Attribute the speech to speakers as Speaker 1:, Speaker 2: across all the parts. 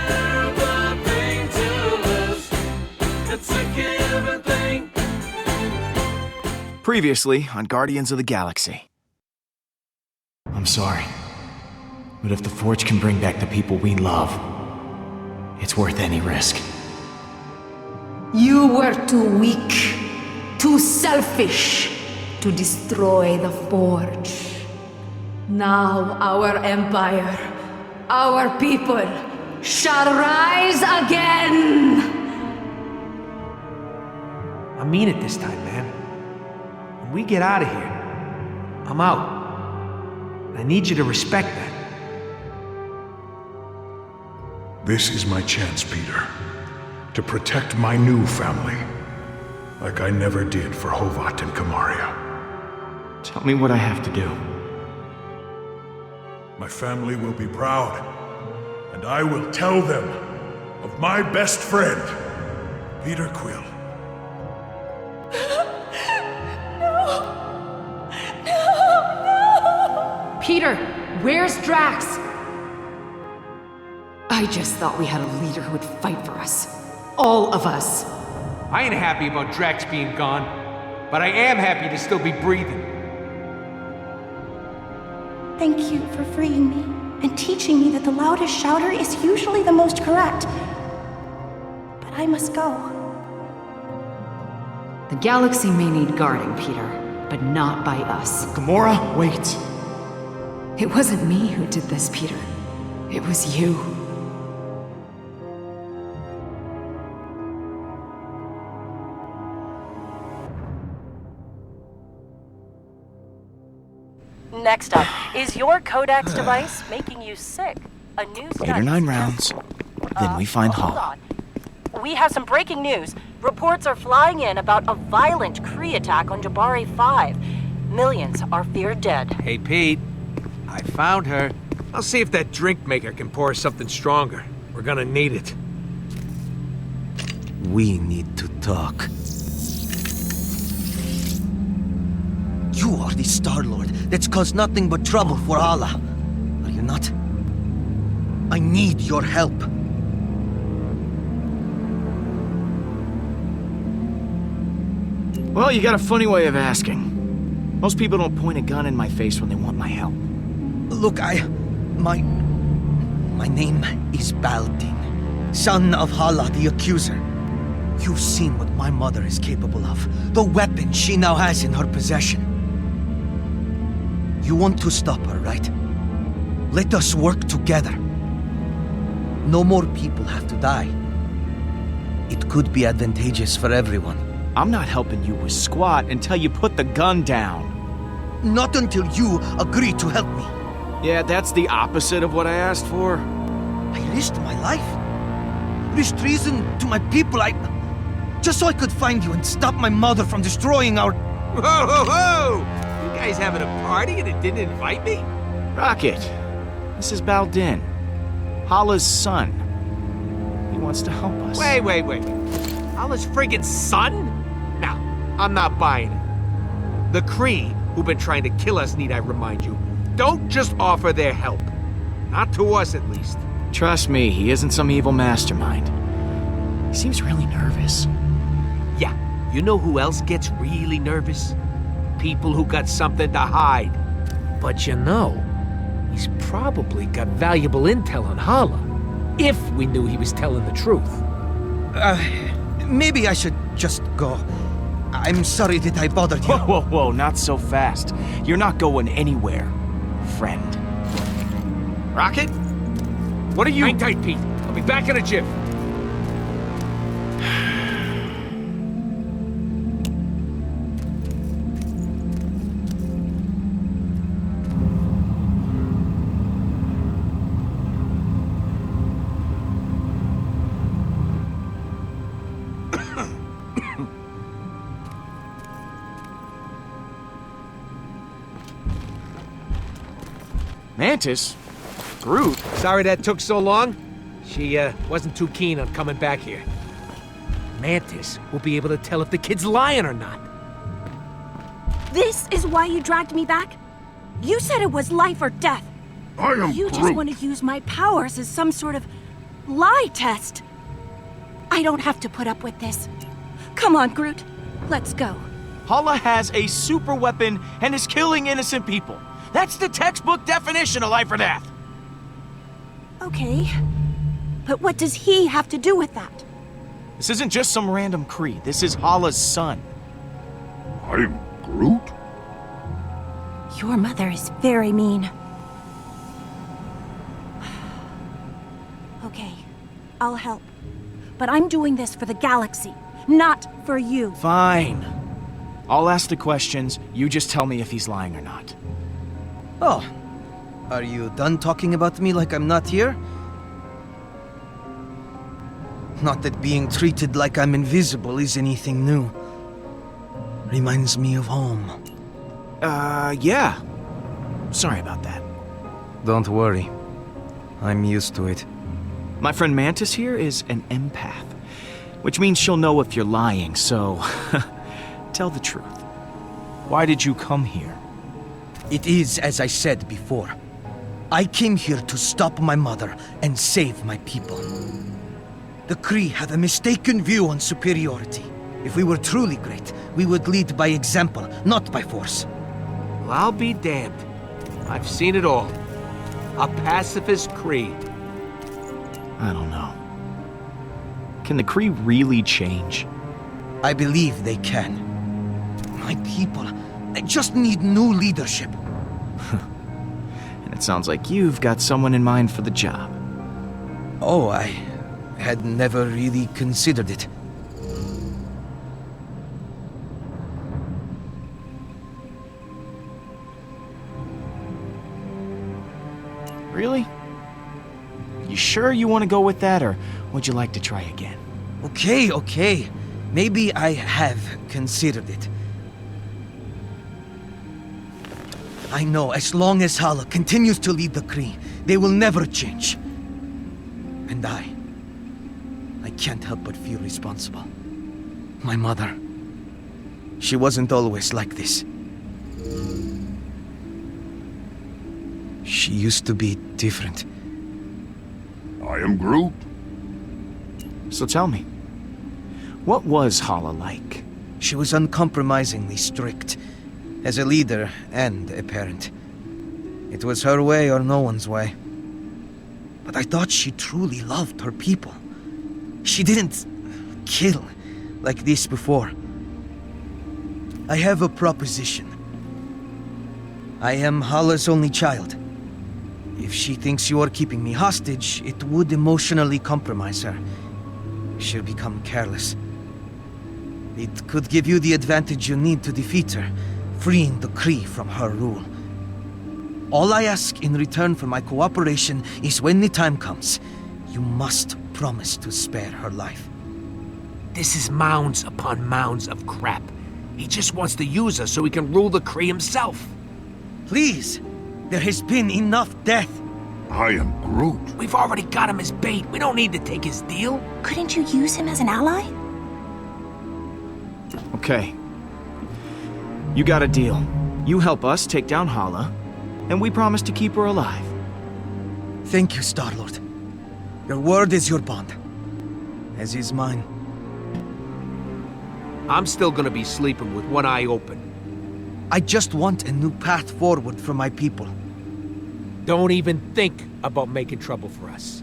Speaker 1: terrible thing to lose. It's a given thing.
Speaker 2: Previously on Guardians of the Galaxy. I'm sorry, but if the Forge can bring back the people we love, it's worth any risk.
Speaker 3: You were too weak, too selfish to destroy the Forge. Now our empire, our people, shall rise again!
Speaker 4: I mean it this time, man. When we get out of here, I'm out. And I need you to respect that.
Speaker 5: This is my chance, Peter, to protect my new family, like I never did for Hovat and Kamaria.
Speaker 2: Tell me what I have to do.
Speaker 5: My family will be proud, and I will tell them of my best friend, Peter Quill.
Speaker 3: Peter, where's Drax? I just thought we had a leader who would fight for us. All of us.
Speaker 4: I ain't happy about Drax being gone, but I am happy to still be breathing.
Speaker 6: Thank you for freeing me and teaching me that the loudest shouter is usually the most correct. But I must go.
Speaker 3: The galaxy may need guarding, Peter, but not by us.
Speaker 2: Gamora, wait.
Speaker 3: It wasn't me who did this, Peter. It was you.
Speaker 7: Next up, is your Codex device making you sick? A new study...
Speaker 2: 8 or 9 rounds, then we find
Speaker 7: hold
Speaker 2: Hala.
Speaker 7: on. We have some breaking news. Reports are flying in about a violent Kree attack on Jabari 5. Millions are feared dead.
Speaker 4: Hey, Pete. I found her. I'll see if that drink maker can pour something stronger. We're gonna need it.
Speaker 8: We need to talk. You are the Star-Lord that's caused nothing but trouble for Allah. Are you not? I need your help.
Speaker 2: Well, you got a funny way of asking. Most people don't point a gun in my face when they want my help.
Speaker 8: Look, my name is Baldin, son of Hala the Accuser. You've seen what my mother is capable of, the weapon she now has in her possession. You want to stop her, right? Let us work together. No more people have to die. It could be advantageous for everyone.
Speaker 2: I'm not helping you with squat until you put the gun down.
Speaker 8: Not until you agree to help me.
Speaker 2: Yeah, that's the opposite of what I asked for.
Speaker 8: I risked my life. Risked treason to my people, just so I could find you and stop my mother from destroying our...
Speaker 4: Whoa, whoa, whoa! You guys having a party and it didn't invite me?
Speaker 2: Rocket, this is Baldin, Hala's son. He wants to help us.
Speaker 4: Wait. Hala's friggin' son? Nah, I'm not buying it. The Kree, who've been trying to kill us, need I remind you, don't just offer their help. Not to us, at least.
Speaker 2: Trust me, he isn't some evil mastermind. He seems really nervous.
Speaker 4: Yeah, you know who else gets really nervous? People who got something to hide. But you know, he's probably got valuable intel on Hala. If we knew he was telling the truth.
Speaker 8: Maybe I should just go. I'm sorry that I bothered you.
Speaker 2: Whoa, not so fast. You're not going anywhere, friend. Rocket? What are you...
Speaker 4: Hang tight, Pete. I'll be back in a jiff.
Speaker 2: Mantis? Groot?
Speaker 4: Sorry that took so long. She, wasn't too keen on coming back here. Mantis will be able to tell if the kid's lying or not.
Speaker 6: This is why you dragged me back? You said it was life or death.
Speaker 5: I am
Speaker 6: You just
Speaker 5: Groot.
Speaker 6: want to use my powers as some sort of lie test. I don't have to put up with this. Come on, Groot. Let's go.
Speaker 2: Hala has a super weapon and is killing innocent people. That's the textbook definition of life or death.
Speaker 6: Okay. But what does he have to do with that?
Speaker 2: This isn't just some random Kree. This is Hala's son.
Speaker 5: I'm Groot?
Speaker 6: Your mother is very mean. Okay, I'll help. But I'm doing this for the galaxy, not for you.
Speaker 2: Fine. I'll ask the questions. You just tell me if he's lying or not.
Speaker 8: Oh, are you done talking about me like I'm not here? Not that being treated like I'm invisible is anything new. Reminds me of home.
Speaker 2: Yeah. Sorry about that.
Speaker 8: Don't worry. I'm used to it.
Speaker 2: My friend Mantis here is an empath, which means she'll know if you're lying, so tell the truth. Why did you come here?
Speaker 8: It is as I said before. I came here to stop my mother and save my people. The Kree have a mistaken view on superiority. If we were truly great, we would lead by example, not by force.
Speaker 4: Well, I'll be damned. I've seen it all. A pacifist Kree.
Speaker 2: I don't know. Can the Kree really change?
Speaker 8: I believe they can. My people, they just need new leadership.
Speaker 2: And it sounds like you've got someone in mind for the job.
Speaker 8: Oh, I had never really considered it.
Speaker 2: Really? You sure you want to go with that, or would you like to try again?
Speaker 8: Okay. Maybe I have considered it. I know, as long as Hala continues to lead the Kree, they will never change. And I can't help but feel responsible. My mother, she wasn't always like this. She used to be different.
Speaker 5: I am Groot.
Speaker 2: So tell me, what was Hala like?
Speaker 8: She was uncompromisingly strict, as a leader and a parent. It was her way or no one's way. But I thought she truly loved her people. She didn't kill like this before. I have a proposition. I am Hala's only child. If she thinks you are keeping me hostage, it would emotionally compromise her. She'll become careless. It could give you the advantage you need to defeat her, freeing the Kree from her rule. All I ask in return for my cooperation is when the time comes, you must promise to spare her life.
Speaker 4: This is mounds upon mounds of crap. He just wants to use us so he can rule the Kree himself.
Speaker 8: Please, there has been enough death.
Speaker 5: I am Groot.
Speaker 4: We've already got him as bait. We don't need to take his deal.
Speaker 6: Couldn't you use him as an ally?
Speaker 2: Okay. You got a deal. You help us take down Hala, and we promise to keep her alive.
Speaker 8: Thank you, Star-Lord. Your word is your bond, as is mine.
Speaker 4: I'm still gonna be sleeping with one eye open.
Speaker 8: I just want a new path forward for my people.
Speaker 4: Don't even think about making trouble for us.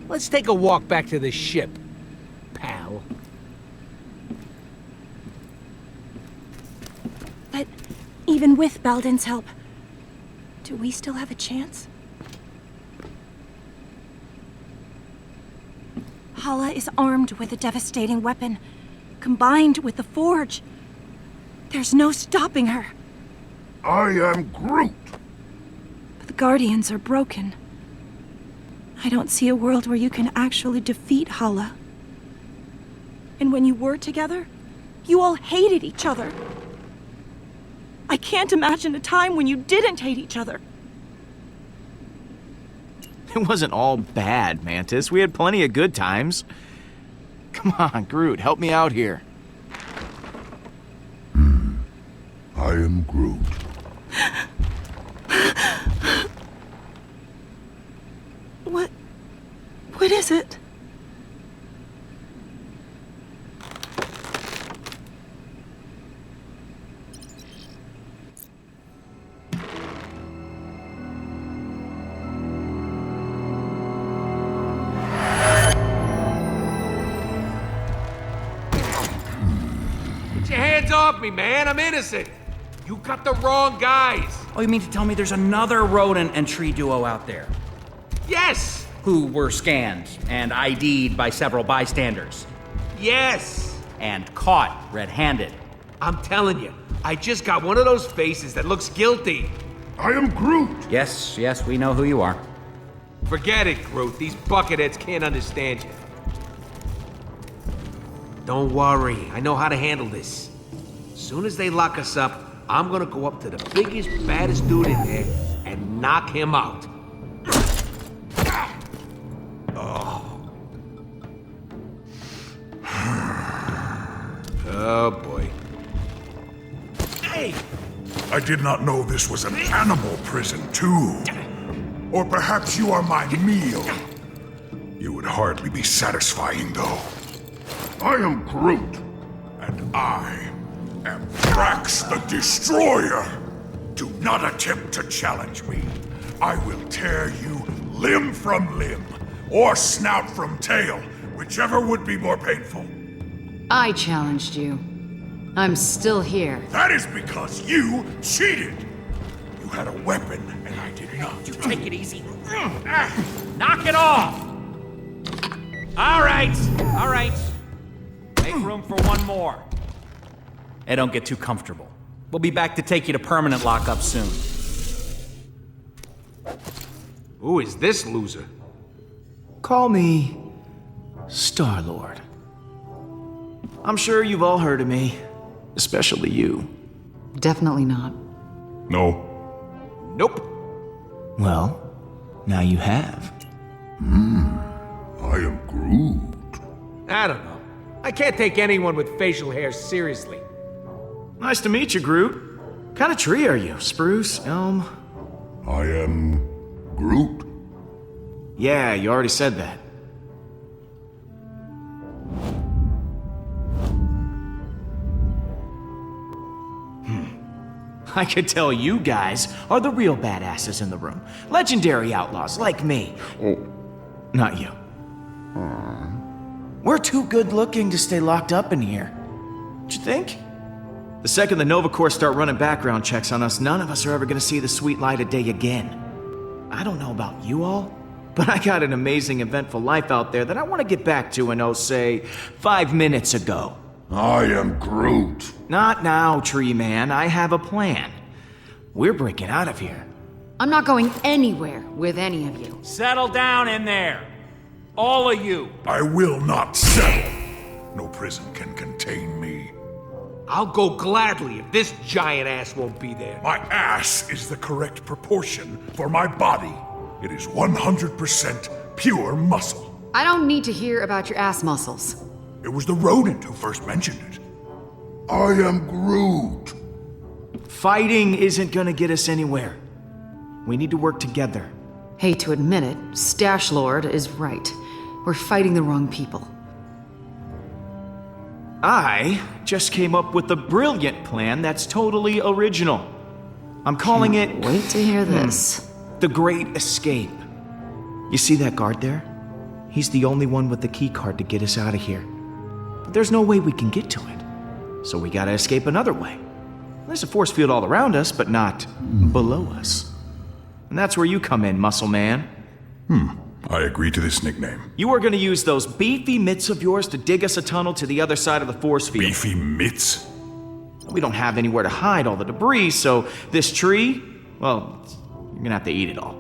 Speaker 4: Let's take a walk back to the ship, pal.
Speaker 6: But even with Baldin's help, do we still have a chance? Hala is armed with a devastating weapon, combined with the Forge. There's no stopping her.
Speaker 5: I am Groot.
Speaker 6: But the Guardians are broken. I don't see a world where you can actually defeat Hala. And when you were together, you all hated each other. I can't imagine a time when you didn't hate each other.
Speaker 2: It wasn't all bad, Mantis. We had plenty of good times. Come on, Groot, help me out here.
Speaker 5: I am Groot.
Speaker 6: What What is it?
Speaker 4: Get your hands off me, man. I'm innocent. You got the wrong guys.
Speaker 9: Oh, you mean to tell me there's another rodent and tree duo out there?
Speaker 4: Yes.
Speaker 9: Who were scanned and ID'd by several bystanders?
Speaker 4: Yes.
Speaker 9: And caught red-handed?
Speaker 4: I'm telling you, I just got one of those faces that looks guilty.
Speaker 5: I am Groot.
Speaker 9: Yes, we know who you are.
Speaker 4: Forget it, Groot. These bucketheads can't understand you. Don't worry, I know how to handle this. As soon as they lock us up, I'm gonna go up to the biggest, baddest dude in there and knock him out. Oh boy. Hey!
Speaker 5: I did not know this was an animal prison, too. Or perhaps you are my meal. You would hardly be satisfying, though. I am Groot. And I am Drax the Destroyer. Do not attempt to challenge me. I will tear you limb from limb, or snout from tail, whichever would be more painful.
Speaker 3: I challenged you. I'm still here.
Speaker 5: That is because you cheated. You had a weapon, and I did not.
Speaker 9: You take it easy. Knock it off! All right. Make room for one more. Hey, don't get too comfortable. We'll be back to take you to permanent lockup soon.
Speaker 4: Who is this loser?
Speaker 2: Call me Star-Lord. I'm sure you've all heard of me, especially you.
Speaker 3: Definitely not.
Speaker 5: No.
Speaker 4: Nope.
Speaker 2: Well, now you have.
Speaker 5: I am Groot.
Speaker 4: I don't know. I can't take anyone with facial hair seriously.
Speaker 2: Nice to meet you, Groot. What kind of tree are you? Spruce? Elm?
Speaker 5: I am Groot.
Speaker 2: Yeah, you already said that. I could tell you guys are the real badasses in the room. Legendary outlaws like me.
Speaker 5: Oh.
Speaker 2: Not you. We're too good looking to stay locked up in here. Don't you think? The second the Nova Corps start running background checks on us, none of us are ever gonna see the sweet light of day again. I don't know about you all, but I got an amazing, eventful life out there that I want to get back to in, say, 5 minutes ago.
Speaker 5: I am Groot.
Speaker 2: Not now, Tree Man. I have a plan. We're breaking out of here.
Speaker 3: I'm not going anywhere with any of you.
Speaker 9: Settle down in there. All of you.
Speaker 5: I will not settle. No prison can contain me.
Speaker 4: I'll go gladly if this giant ass won't be there.
Speaker 5: My ass is the correct proportion for my body. It is 100% pure muscle.
Speaker 3: I don't need to hear about your ass muscles.
Speaker 5: It was the rodent who first mentioned it. I am Groot.
Speaker 2: Fighting isn't gonna get us anywhere. We need to work together.
Speaker 3: Hate to admit it, Stash Lord is right. We're fighting the wrong people.
Speaker 2: I just came up with a brilliant plan that's totally original. I'm calling it...
Speaker 3: Wait to hear this.
Speaker 2: The Great Escape. You see that guard there? He's the only one with the key card to get us out of here. But there's no way we can get to it. So we gotta escape another way. There's a force field all around us, but not below us. And that's where you come in, Muscle Man.
Speaker 5: I agree to this nickname.
Speaker 2: You are gonna use those beefy mitts of yours to dig us a tunnel to the other side of the force field.
Speaker 5: Beefy mitts?
Speaker 2: We don't have anywhere to hide all the debris, so this tree, well, you're gonna have to eat it all.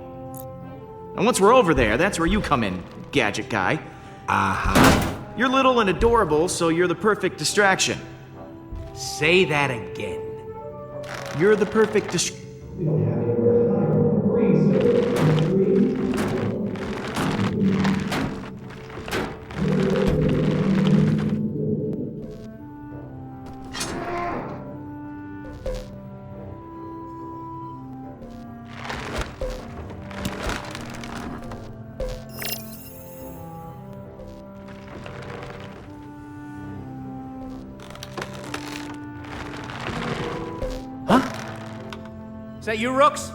Speaker 2: And once we're over there, that's where you come in, gadget guy. You're little and adorable, so you're the perfect distraction.
Speaker 4: Say that again.
Speaker 2: You're the perfect
Speaker 4: Is that you, Rooks?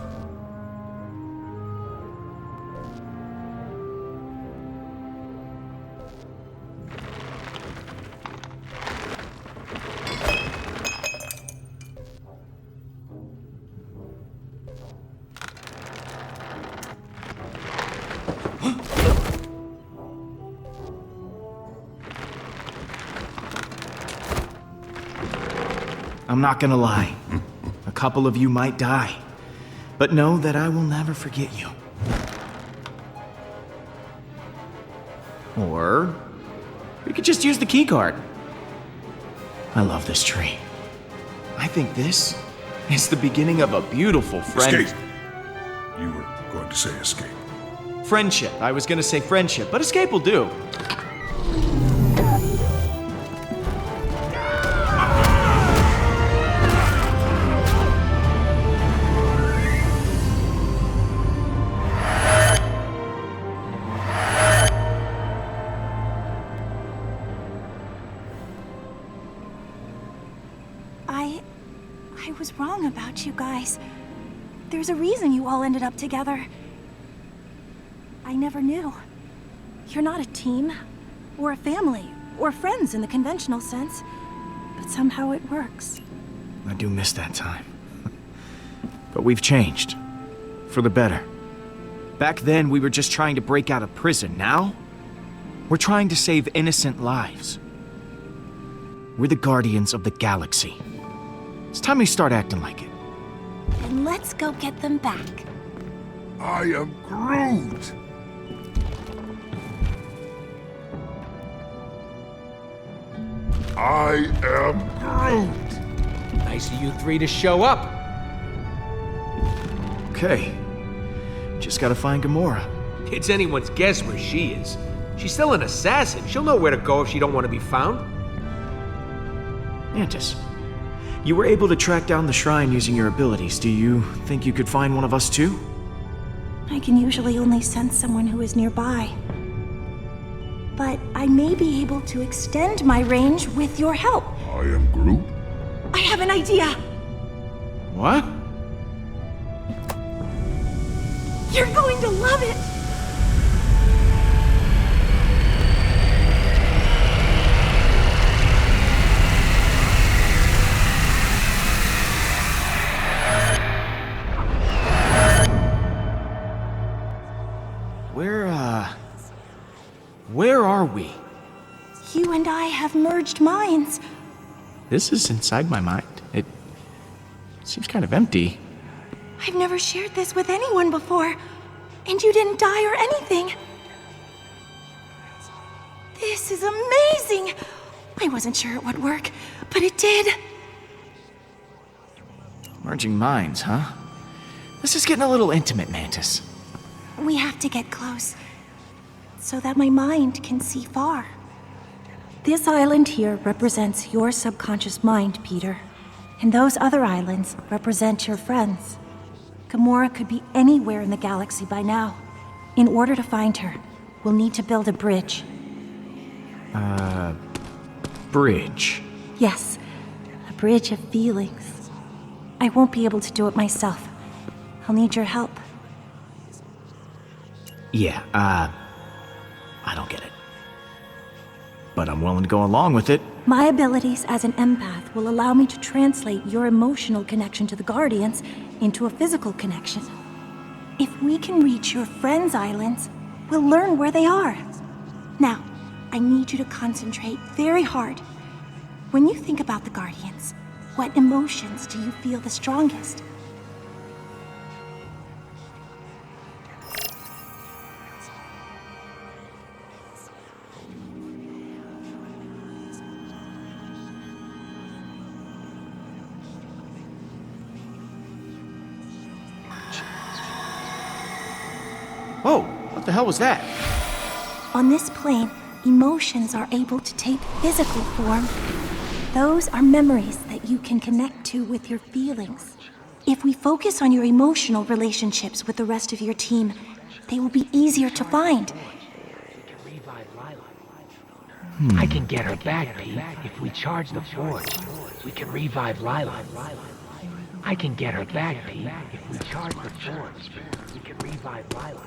Speaker 2: I'm not gonna lie. A couple of you might die. But know that I will never forget you. Or we could just use the keycard. I love this tree. I think this is the beginning of a beautiful
Speaker 5: Escape. You were going to say escape.
Speaker 2: Friendship. I was gonna say friendship, but escape will do.
Speaker 6: I was wrong about you guys. There's a reason you all ended up together. I never knew. You're not a team, or a family, or friends in the conventional sense, but somehow it works.
Speaker 2: I do miss that time. But we've changed. For the better. Back then, we were just trying to break out of prison. Now, we're trying to save innocent lives. We're the guardians of the galaxy. It's time we start acting like it.
Speaker 6: Then let's go get them back.
Speaker 5: I am Groot! I am Groot!
Speaker 4: Nice of you three to show up.
Speaker 2: Okay. Just gotta find Gamora.
Speaker 4: It's anyone's guess where she is. She's still an assassin. She'll know where to go if she don't want to be found.
Speaker 2: Mantis, you were able to track down the shrine using your abilities. Do you think you could find one of us too?
Speaker 6: I can usually only sense someone who is nearby. But I may be able to extend my range with your help.
Speaker 5: I am Groot?
Speaker 6: I have an idea!
Speaker 2: What?
Speaker 6: You're going to love it!
Speaker 2: Where are we?
Speaker 6: You and I have merged minds.
Speaker 2: This is inside my mind. It seems kind of empty.
Speaker 6: I've never shared this with anyone before, and you didn't die or anything. This is amazing! I wasn't sure it would work, but it did.
Speaker 2: Merging minds, huh? This is getting a little intimate, Mantis.
Speaker 6: We have to get close, so that my mind can see far. This island here represents your subconscious mind, Peter. And those other islands represent your friends. Gamora could be anywhere in the galaxy by now. In order to find her, we'll need to build a bridge.
Speaker 2: Bridge.
Speaker 6: Yes, a bridge of feelings. I won't be able to do it myself. I'll need your help.
Speaker 2: Yeah, I don't get it. But I'm willing to go along with it.
Speaker 6: My abilities as an empath will allow me to translate your emotional connection to the Guardians into a physical connection. If we can reach your friends' islands, we'll learn where they are. Now, I need you to concentrate very hard. When you think about the Guardians, what emotions do you feel the strongest?
Speaker 2: Whoa, what the hell was that?
Speaker 6: On this plane, emotions are able to take physical form. Those are memories that you can connect to with your feelings. If we focus on your emotional relationships with the rest of your team, they will be easier to find.
Speaker 4: I can get her back, Pete. If we charge the forge, we can revive Lila. I can get her back, Pete. If we charge the forge, we can revive Lila.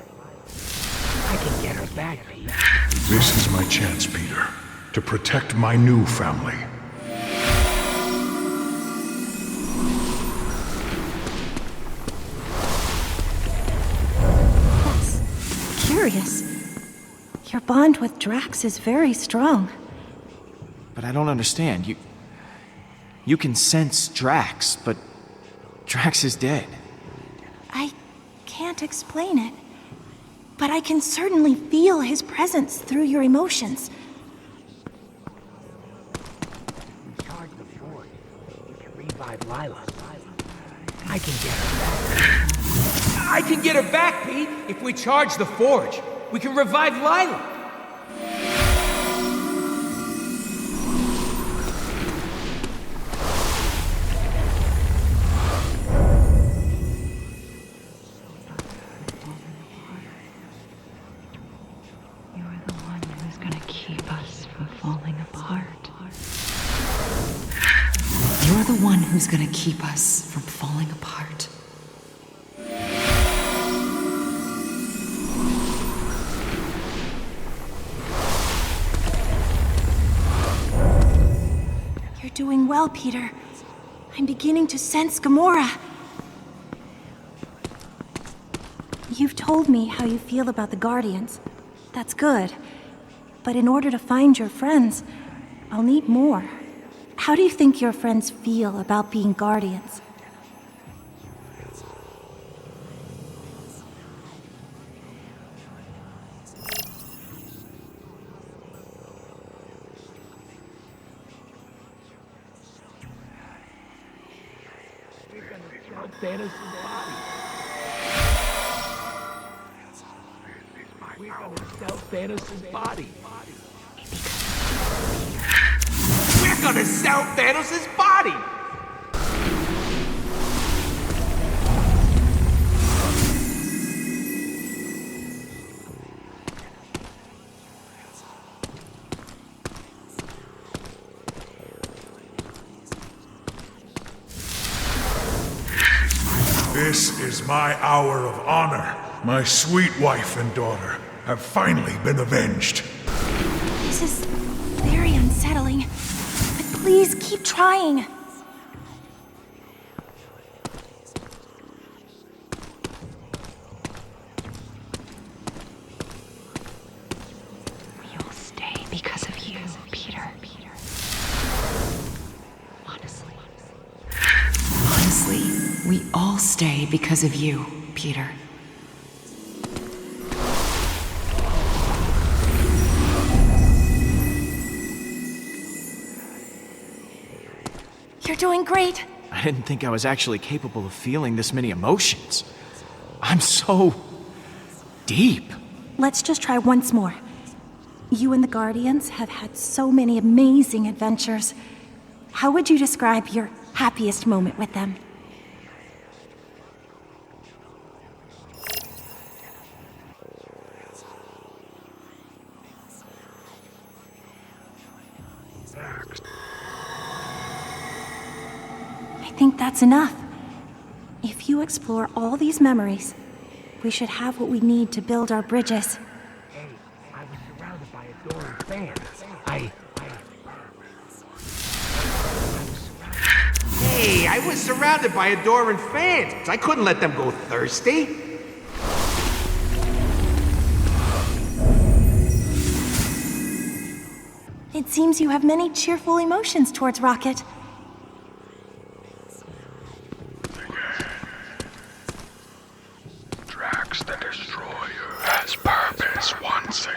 Speaker 4: I can get her back, Pete.
Speaker 5: This is my chance, Peter, to protect my new family.
Speaker 6: That's curious. Your bond with Drax is very strong.
Speaker 2: But I don't understand. You can sense Drax, but Drax is dead.
Speaker 6: I can't explain it, but I can certainly feel his presence through your emotions.
Speaker 4: We charge the forge, we can revive Lila. I can get her back.
Speaker 10: I can get her back, Pete. If we charge the forge, we can revive Lila.
Speaker 3: You're the one who's gonna keep us from falling apart. You're the one who's gonna keep us from falling apart.
Speaker 6: You're doing well, Peter. I'm beginning to sense Gamora. You've told me how you feel about the Guardians. That's good. But in order to find your friends, I'll need more. How do you think your friends feel about being Guardians?
Speaker 4: Thanos' body. We're gonna sell Thanos' body.
Speaker 10: We're gonna sell Thanos' body!
Speaker 5: This is my hour of honor. My sweet wife and daughter have finally been avenged.
Speaker 6: This is very unsettling. But please keep trying.
Speaker 3: We all stay because of you, Peter. Honestly, we all stay because of you, Peter.
Speaker 6: You're doing great.
Speaker 2: I didn't think I was actually capable of feeling this many emotions. I'm so deep.
Speaker 6: Let's just try once more. You and the Guardians have had so many amazing adventures. How would you describe your happiest moment with them? I think that's enough. If you explore all these memories, we should have what we need to build our bridges.
Speaker 4: Hey, I was surrounded by adoring fans.
Speaker 10: Hey, I was surrounded by adoring fans. I couldn't let them go thirsty.
Speaker 6: It seems you have many cheerful emotions towards Rocket.
Speaker 5: Drax the Destroyer has purpose once again.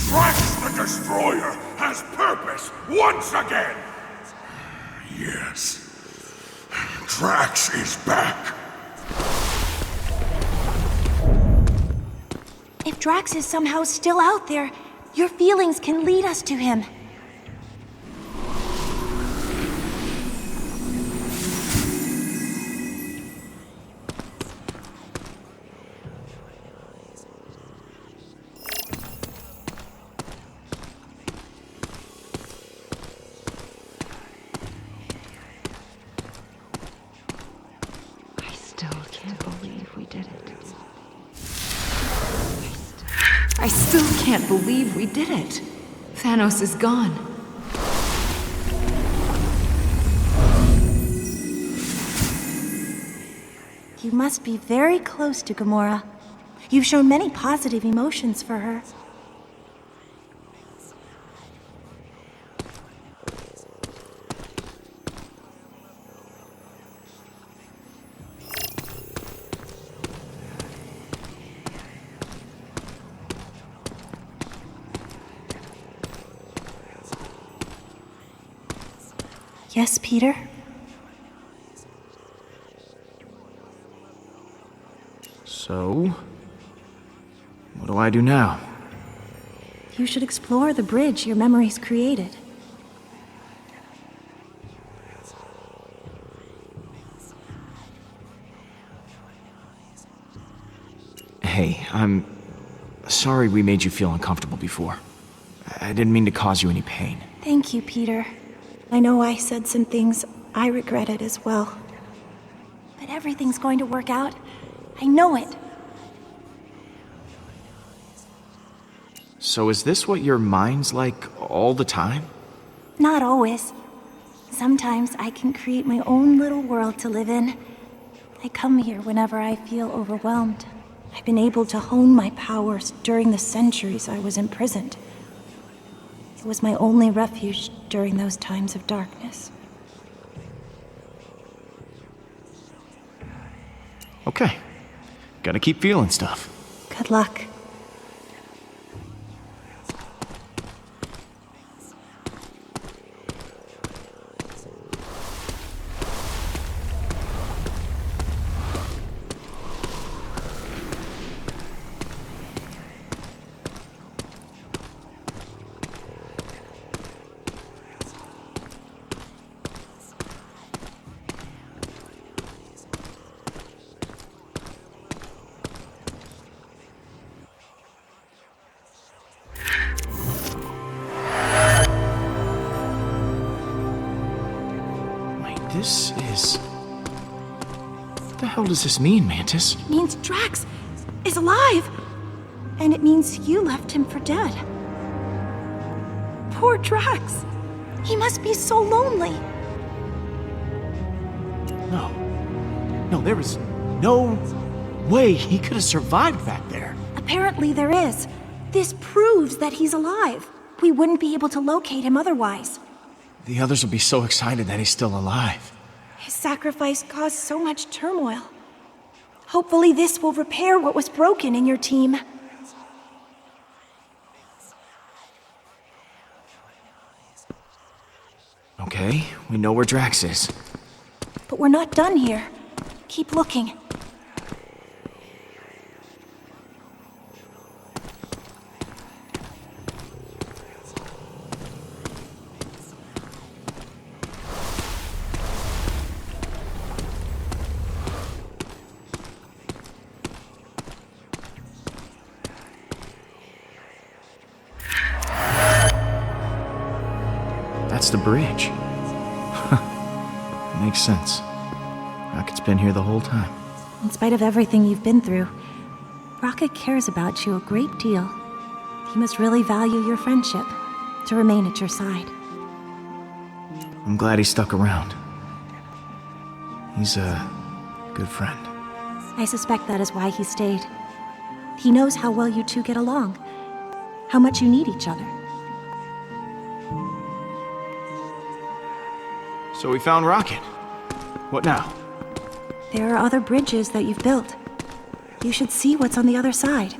Speaker 5: Drax the Destroyer has purpose once again! Yes. Drax is back.
Speaker 6: If Drax is somehow still out there, your feelings can lead us to him.
Speaker 3: I still can't believe we did it. Thanos is gone.
Speaker 6: You must be very close to Gamora. You've shown many positive emotions for her. Yes, Peter?
Speaker 2: So, what do I do now?
Speaker 6: You should explore the bridge your memories created.
Speaker 2: Hey, I'm sorry we made you feel uncomfortable before. I didn't mean to cause you any pain.
Speaker 6: Thank you, Peter. I know I said some things I regretted as well. But everything's going to work out. I know it.
Speaker 2: So is this what your mind's like all the time?
Speaker 6: Not always. Sometimes I can create my own little world to live in. I come here whenever I feel overwhelmed. I've been able to hone my powers during the centuries I was imprisoned. It was my only refuge during those times of darkness.
Speaker 2: Okay. Gotta keep feeling stuff.
Speaker 6: Good luck.
Speaker 2: This is... What the hell does this mean, Mantis?
Speaker 6: It means Drax is alive! And it means you left him for dead. Poor Drax. He must be so lonely.
Speaker 2: No. No, there is no way he could have survived back there.
Speaker 6: Apparently there is. This proves that he's alive. We wouldn't be able to locate him otherwise.
Speaker 2: The others will be so excited that he's still alive.
Speaker 6: His sacrifice caused so much turmoil. Hopefully this will repair what was broken in your team.
Speaker 2: Okay, we know where Drax is.
Speaker 6: But we're not done here. Keep looking.
Speaker 2: That's the bridge. Makes sense. Rocket's been here the whole time.
Speaker 6: In spite of everything you've been through, Rocket cares about you a great deal. He must really value your friendship to remain at your side.
Speaker 2: I'm glad he stuck around. He's a good friend.
Speaker 6: I suspect that is why he stayed. He knows how well you two get along, how much you need each other.
Speaker 2: So we found Rocket. What now?
Speaker 6: There are other bridges that you've built. You should see what's on the other side.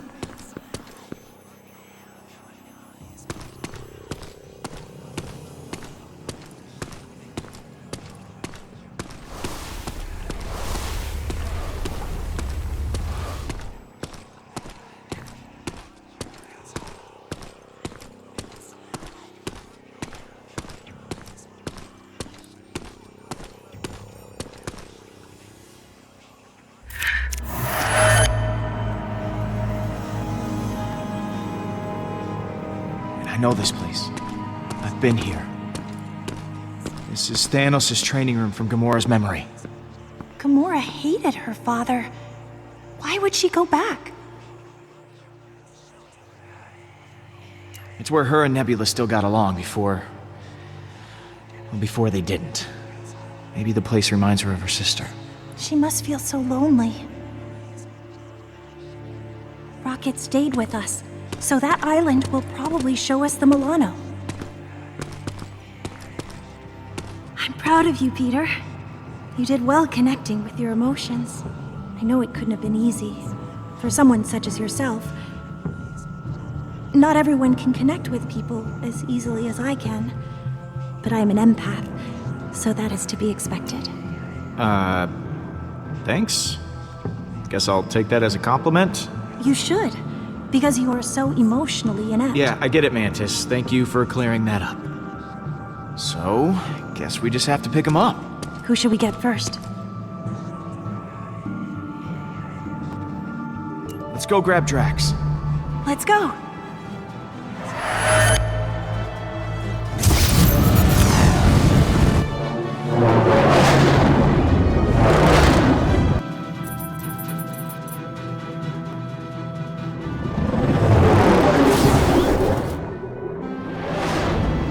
Speaker 2: I know this place. I've been here. This is Thanos' training room from Gamora's memory.
Speaker 6: Gamora hated her father. Why would she go back?
Speaker 2: It's where her and Nebula still got along before... well, before they didn't. Maybe the place reminds her of her sister.
Speaker 6: She must feel so lonely. Rocket stayed with us, so that island will probably show us the Milano. I'm proud of you, Peter. You did well connecting with your emotions. I know it couldn't have been easy for someone such as yourself. Not everyone can connect with people as easily as I can, but I am an empath, so that is to be expected.
Speaker 2: Thanks. Guess I'll take that as a compliment.
Speaker 6: You should, because you are so emotionally inept.
Speaker 2: Yeah, I get it, Mantis. Thank you for clearing that up. So, guess we just have to pick him up.
Speaker 6: Who should we get first?
Speaker 2: Let's go grab Drax.
Speaker 6: Let's go.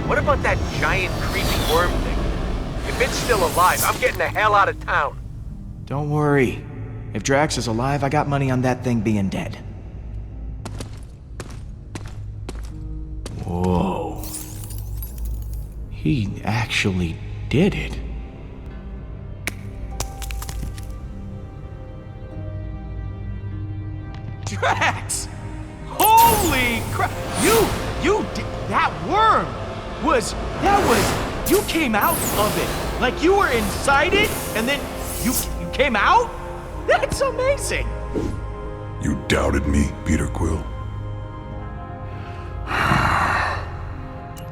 Speaker 4: What about that giant creepy worm thing? If it's still alive, I'm getting the hell out of town.
Speaker 2: Don't worry. If Drax is alive, I got money on that thing being dead. Whoa. He actually did it. Drax! Holy crap! You did, that worm you came out of it. Like you were inside it, and then you came out? That's amazing!
Speaker 5: You doubted me, Peter Quill?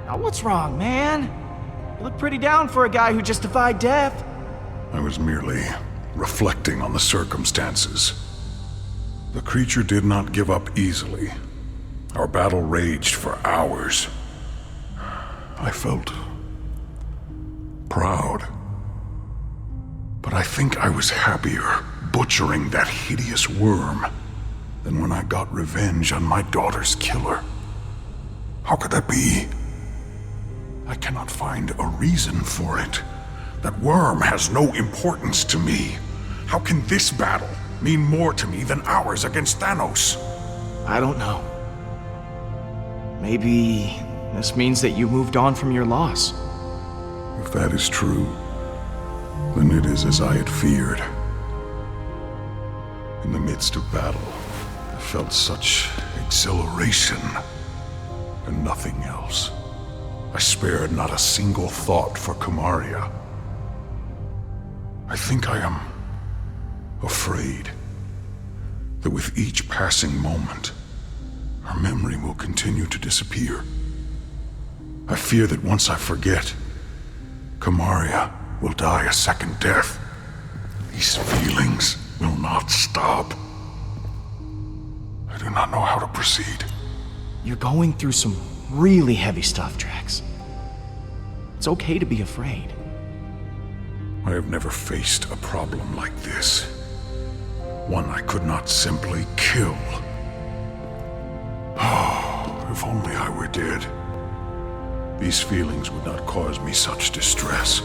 Speaker 2: Now what's wrong, man? You look pretty down for a guy who just defied death.
Speaker 5: I was merely reflecting on the circumstances. The creature did not give up easily. Our battle raged for hours. I felt proud. But I think I was happier butchering that hideous worm than when I got revenge on my daughter's killer. How could that be? I cannot find a reason for it. That worm has no importance to me. How can this battle mean more to me than ours against Thanos?
Speaker 2: I don't know. Maybe this means that you moved on from your loss.
Speaker 5: If that is true, then it is as I had feared. In the midst of battle, I felt such exhilaration and nothing else. I spared not a single thought for Kamaria. I think I am afraid that with each passing moment, her memory will continue to disappear. I fear that once I forget, Kamaria will die a second death. These feelings will not stop. I do not know how to proceed.
Speaker 2: You're going through some really heavy stuff, Drax. It's okay to be afraid.
Speaker 5: I have never faced a problem like this. One I could not simply kill. Oh, if only I were dead. These feelings would not cause me such distress.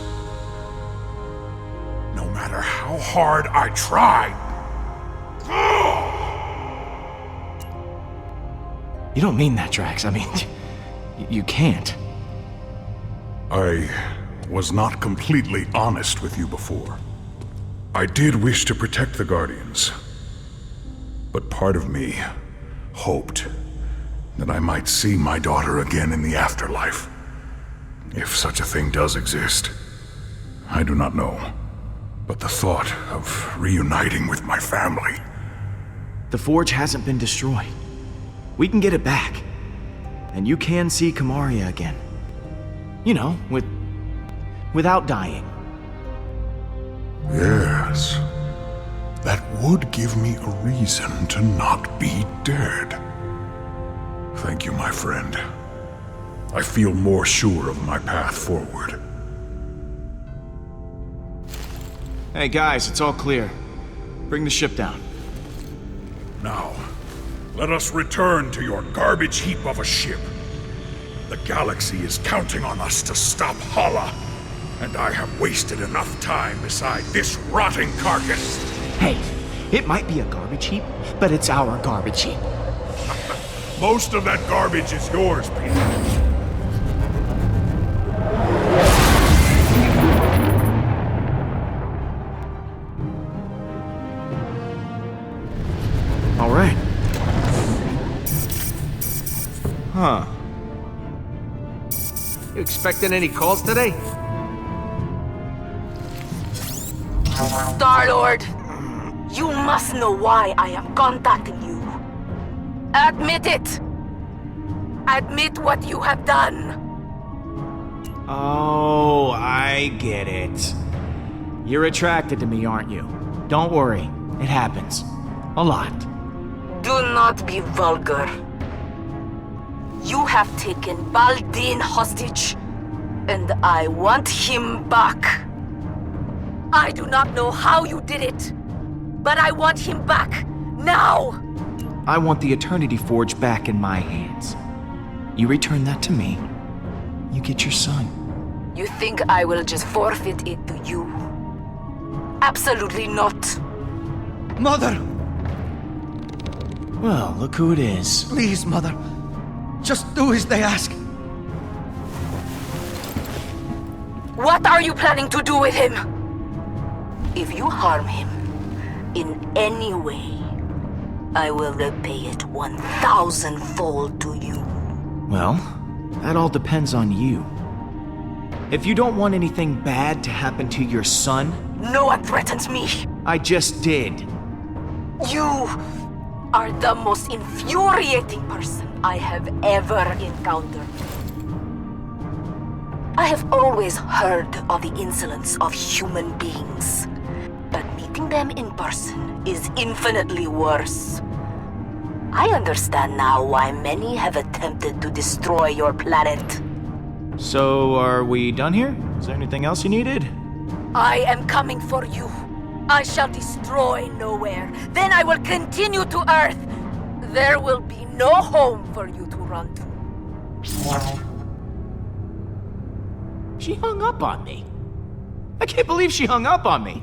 Speaker 5: No matter how hard I tried.
Speaker 2: You don't mean that, Drax. I mean, you can't.
Speaker 5: I was not completely honest with you before. I did wish to protect the Guardians. But part of me hoped that I might see my daughter again in the afterlife. If such a thing does exist. I do not know. But the thought of reuniting with my family...
Speaker 2: The Forge hasn't been destroyed. We can get it back. And you can see Kamaria again. You know, without dying.
Speaker 5: Yes. That would give me a reason to not be dead. Thank you, my friend. I feel more sure of my path forward.
Speaker 2: Hey guys, it's all clear. Bring the ship down.
Speaker 5: Now, let us return to your garbage heap of a ship. The galaxy is counting on us to stop Hala. And I have wasted enough time beside this rotting carcass.
Speaker 2: Hey, it might be a garbage heap, but it's our garbage heap.
Speaker 5: Most of that garbage is yours, Peter.
Speaker 2: All right. Huh.
Speaker 4: You expecting any calls today?
Speaker 7: Star-Lord, you must know why I am contacting you. Admit it! Admit what you have done!
Speaker 2: Oh, I get it. You're attracted to me, aren't you? Don't worry, it happens. A lot.
Speaker 7: Do not be vulgar. You have taken Baldin hostage, and I want him back. I do not know how you did it, but I want him back, now!
Speaker 2: I want the Eternity Forge back in my hands. You return that to me, you get your son.
Speaker 7: You think I will just forfeit it to you? Absolutely not.
Speaker 8: Mother!
Speaker 2: Well, look who it is.
Speaker 8: Please, Mother. Just do as they ask.
Speaker 7: What are you planning to do with him? If you harm him in any way, I will repay it 1,000-fold to you.
Speaker 2: Well, that all depends on you. If you don't want anything bad to happen to your son...
Speaker 7: No one threatens me.
Speaker 2: I just did.
Speaker 7: You are the most infuriating person I have ever encountered. I have always heard of the insolence of human beings, but meeting them in person is infinitely worse. I understand now why many have attempted to destroy your planet.
Speaker 2: So, are we done here? Is there anything else you needed?
Speaker 7: I am coming for you. I shall destroy Nowhere. Then I will continue to Earth. There will be no home for you to run to.
Speaker 2: She hung up on me. I can't believe she hung up on me.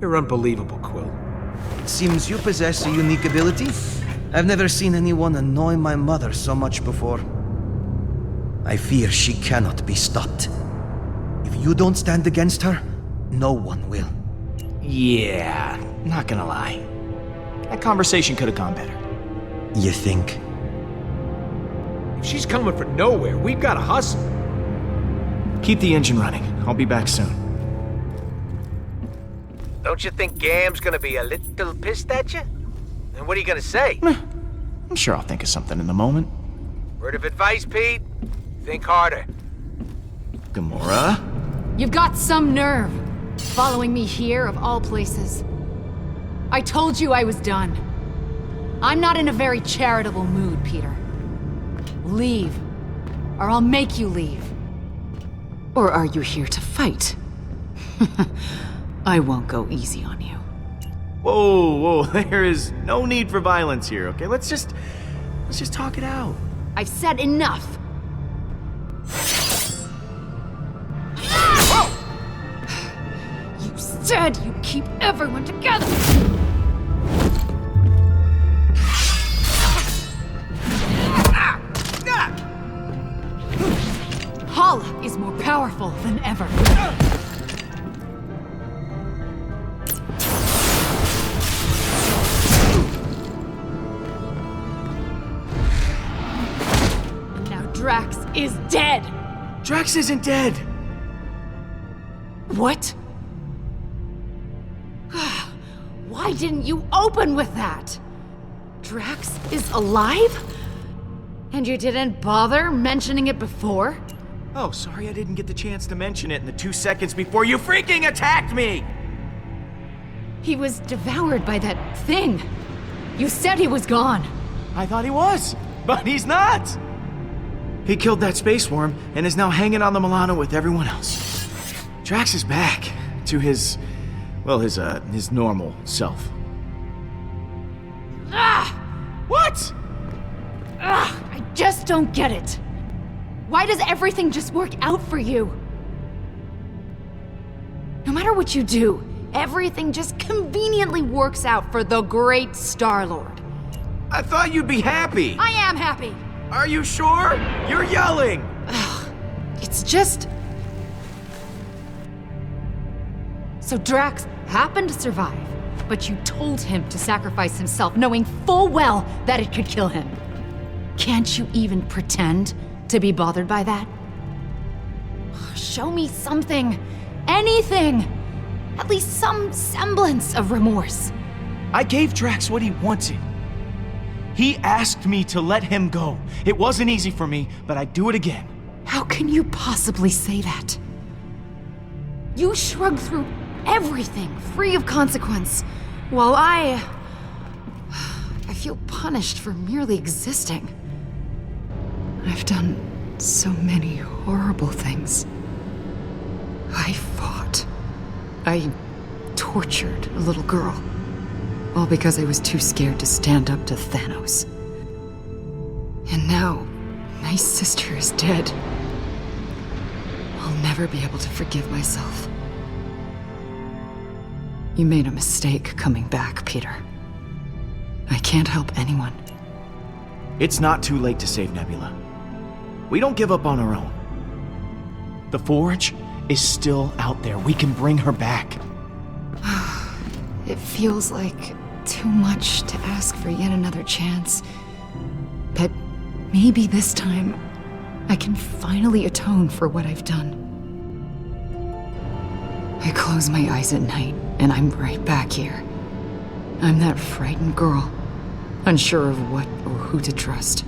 Speaker 4: You're unbelievable, Quill.
Speaker 8: It seems you possess a unique ability. I've never seen anyone annoy my mother so much before. I fear she cannot be stopped. If you don't stand against her, no one will.
Speaker 2: Yeah, not gonna lie. That conversation could have gone better.
Speaker 8: You think?
Speaker 4: If she's coming for Nowhere, we've got to hustle.
Speaker 2: Keep the engine running. I'll be back soon.
Speaker 4: Don't you think Gam's gonna be a little pissed at you? And what are you gonna say?
Speaker 2: I'm sure I'll think of something in the moment.
Speaker 4: Word of advice, Pete? Think harder.
Speaker 2: Gamora?
Speaker 3: You've got some nerve, following me here of all places. I told you I was done. I'm not in a very charitable mood, Peter. Leave, or I'll make you leave. Or are you here to fight? I won't go easy on you.
Speaker 2: Whoa, there is no need for violence here, okay? Let's just talk it out.
Speaker 3: I've said enough. You said you'd keep everyone together. Hala is more powerful than ever. And now Drax is dead.
Speaker 2: Drax isn't dead.
Speaker 3: What? Why didn't you open with that? Drax is alive? And you didn't bother mentioning it before?
Speaker 2: Oh, sorry I didn't get the chance to mention it in the 2 seconds before you freaking attacked me!
Speaker 3: He was devoured by that thing. You said he was gone.
Speaker 2: I thought he was, but he's not! He killed that space worm and is now hanging on the Milano with everyone else. Drax is back to his normal self.
Speaker 3: Ah!
Speaker 2: What?
Speaker 3: I just don't get it. Why does everything just work out for you? No matter what you do, everything just conveniently works out for the great Star-Lord.
Speaker 2: I thought you'd be happy.
Speaker 3: I am happy.
Speaker 2: Are you sure? You're yelling.
Speaker 3: It's just... So Drax happened to survive, but you told him to sacrifice himself, knowing full well that it could kill him. Can't you even pretend to be bothered by that? Show me something. Anything. At least some semblance of remorse.
Speaker 2: I gave Drax what he wanted. He asked me to let him go. It wasn't easy for me, but I'd do it again.
Speaker 3: How can you possibly say that? You shrugged through everything, free of consequence, while I feel punished for merely existing. I've done so many horrible things. I fought. I tortured a little girl, all because I was too scared to stand up to Thanos. And now, my sister is dead. I'll never be able to forgive myself. You made a mistake coming back, Peter. I can't help anyone.
Speaker 2: It's not too late to save Nebula. We don't give up on our own. The Forge is still out there. We can bring her back.
Speaker 3: It feels like too much to ask for yet another chance. But maybe this time, I can finally atone for what I've done. I close my eyes at night, and I'm right back here. I'm that frightened girl, unsure of what or who to trust.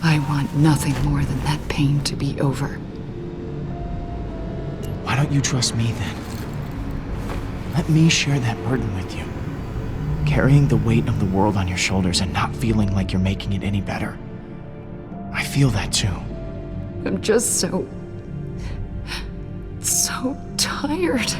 Speaker 3: I want nothing more than that pain to be over.
Speaker 2: Why don't you trust me then? Let me share that burden with you. Carrying the weight of the world on your shoulders and not feeling like you're making it any better. I feel that too.
Speaker 3: I'm just so tired.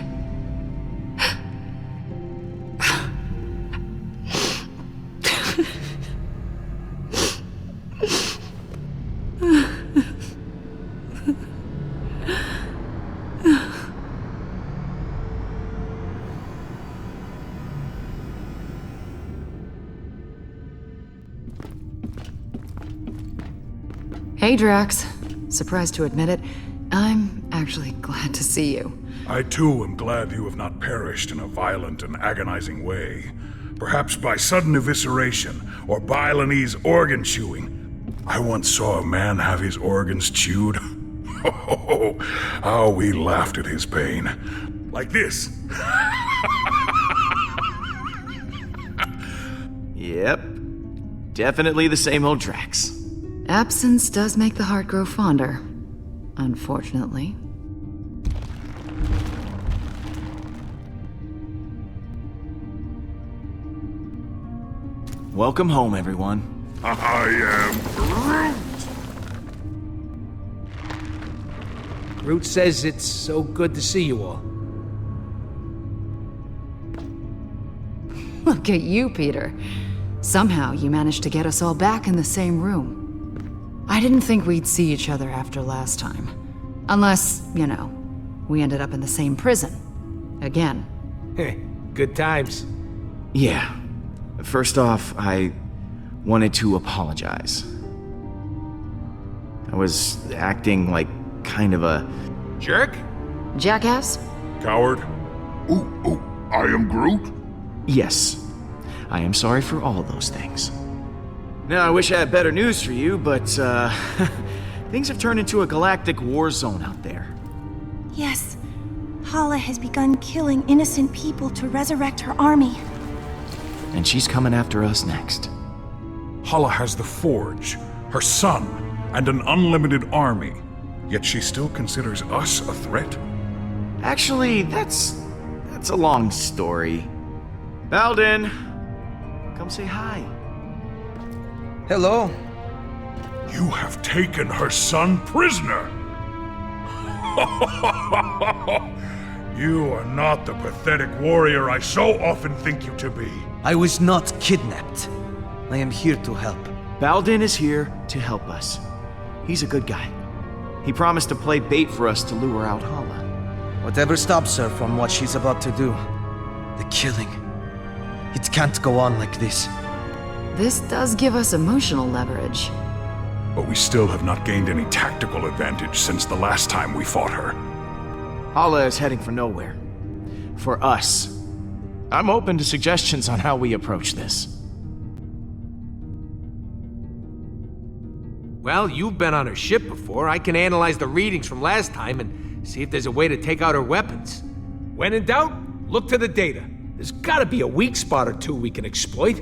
Speaker 3: Hey, Drax. Surprised to admit it, I'm actually glad to see you.
Speaker 5: I too am glad you have not perished in a violent and agonizing way. Perhaps by sudden evisceration, or Balinese organ chewing. I once saw a man have his organs chewed. Oh, how we laughed at his pain. Like this.
Speaker 2: Yep. Definitely the same old Drax.
Speaker 3: Absence does make the heart grow fonder, unfortunately.
Speaker 2: Welcome home, everyone.
Speaker 5: I am Groot.
Speaker 4: Groot says it's so good to see you all.
Speaker 3: Look at you, Peter. Somehow you managed to get us all back in the same room. I didn't think we'd see each other after last time. Unless, we ended up in the same prison. Again.
Speaker 4: Good times.
Speaker 2: Yeah. First off, I wanted to apologize. I was acting like kind of a
Speaker 9: Jerk?
Speaker 3: Jackass?
Speaker 5: Coward. Ooh, I am Groot.
Speaker 2: yes. I am sorry for all those things. Now, I wish I had better news for you, but, things have turned into a galactic war zone out there.
Speaker 6: Yes. Hala has begun killing innocent people to resurrect her army.
Speaker 2: And she's coming after us next.
Speaker 5: Hala has the Forge, her son, and an unlimited army. Yet she still considers us a threat?
Speaker 2: Actually, that's a long story. Baldin, come say hi.
Speaker 8: Hello.
Speaker 5: You have taken her son prisoner! You are not the pathetic warrior I so often think you to be.
Speaker 8: I was not kidnapped. I am here to help.
Speaker 2: Baldin is here to help us. He's a good guy. He promised to play bait for us to lure out Hala.
Speaker 8: Whatever stops her from what she's about to do. The killing. It can't go on like this.
Speaker 3: This does give us emotional leverage.
Speaker 5: But we still have not gained any tactical advantage since the last time we fought her.
Speaker 2: Hala is heading for nowhere. For us. I'm open to suggestions on how we approach this.
Speaker 4: Well, you've been on her ship before. I can analyze the readings from last time and see if there's a way to take out her weapons. When in doubt, look to the data. There's gotta be a weak spot or two we can exploit.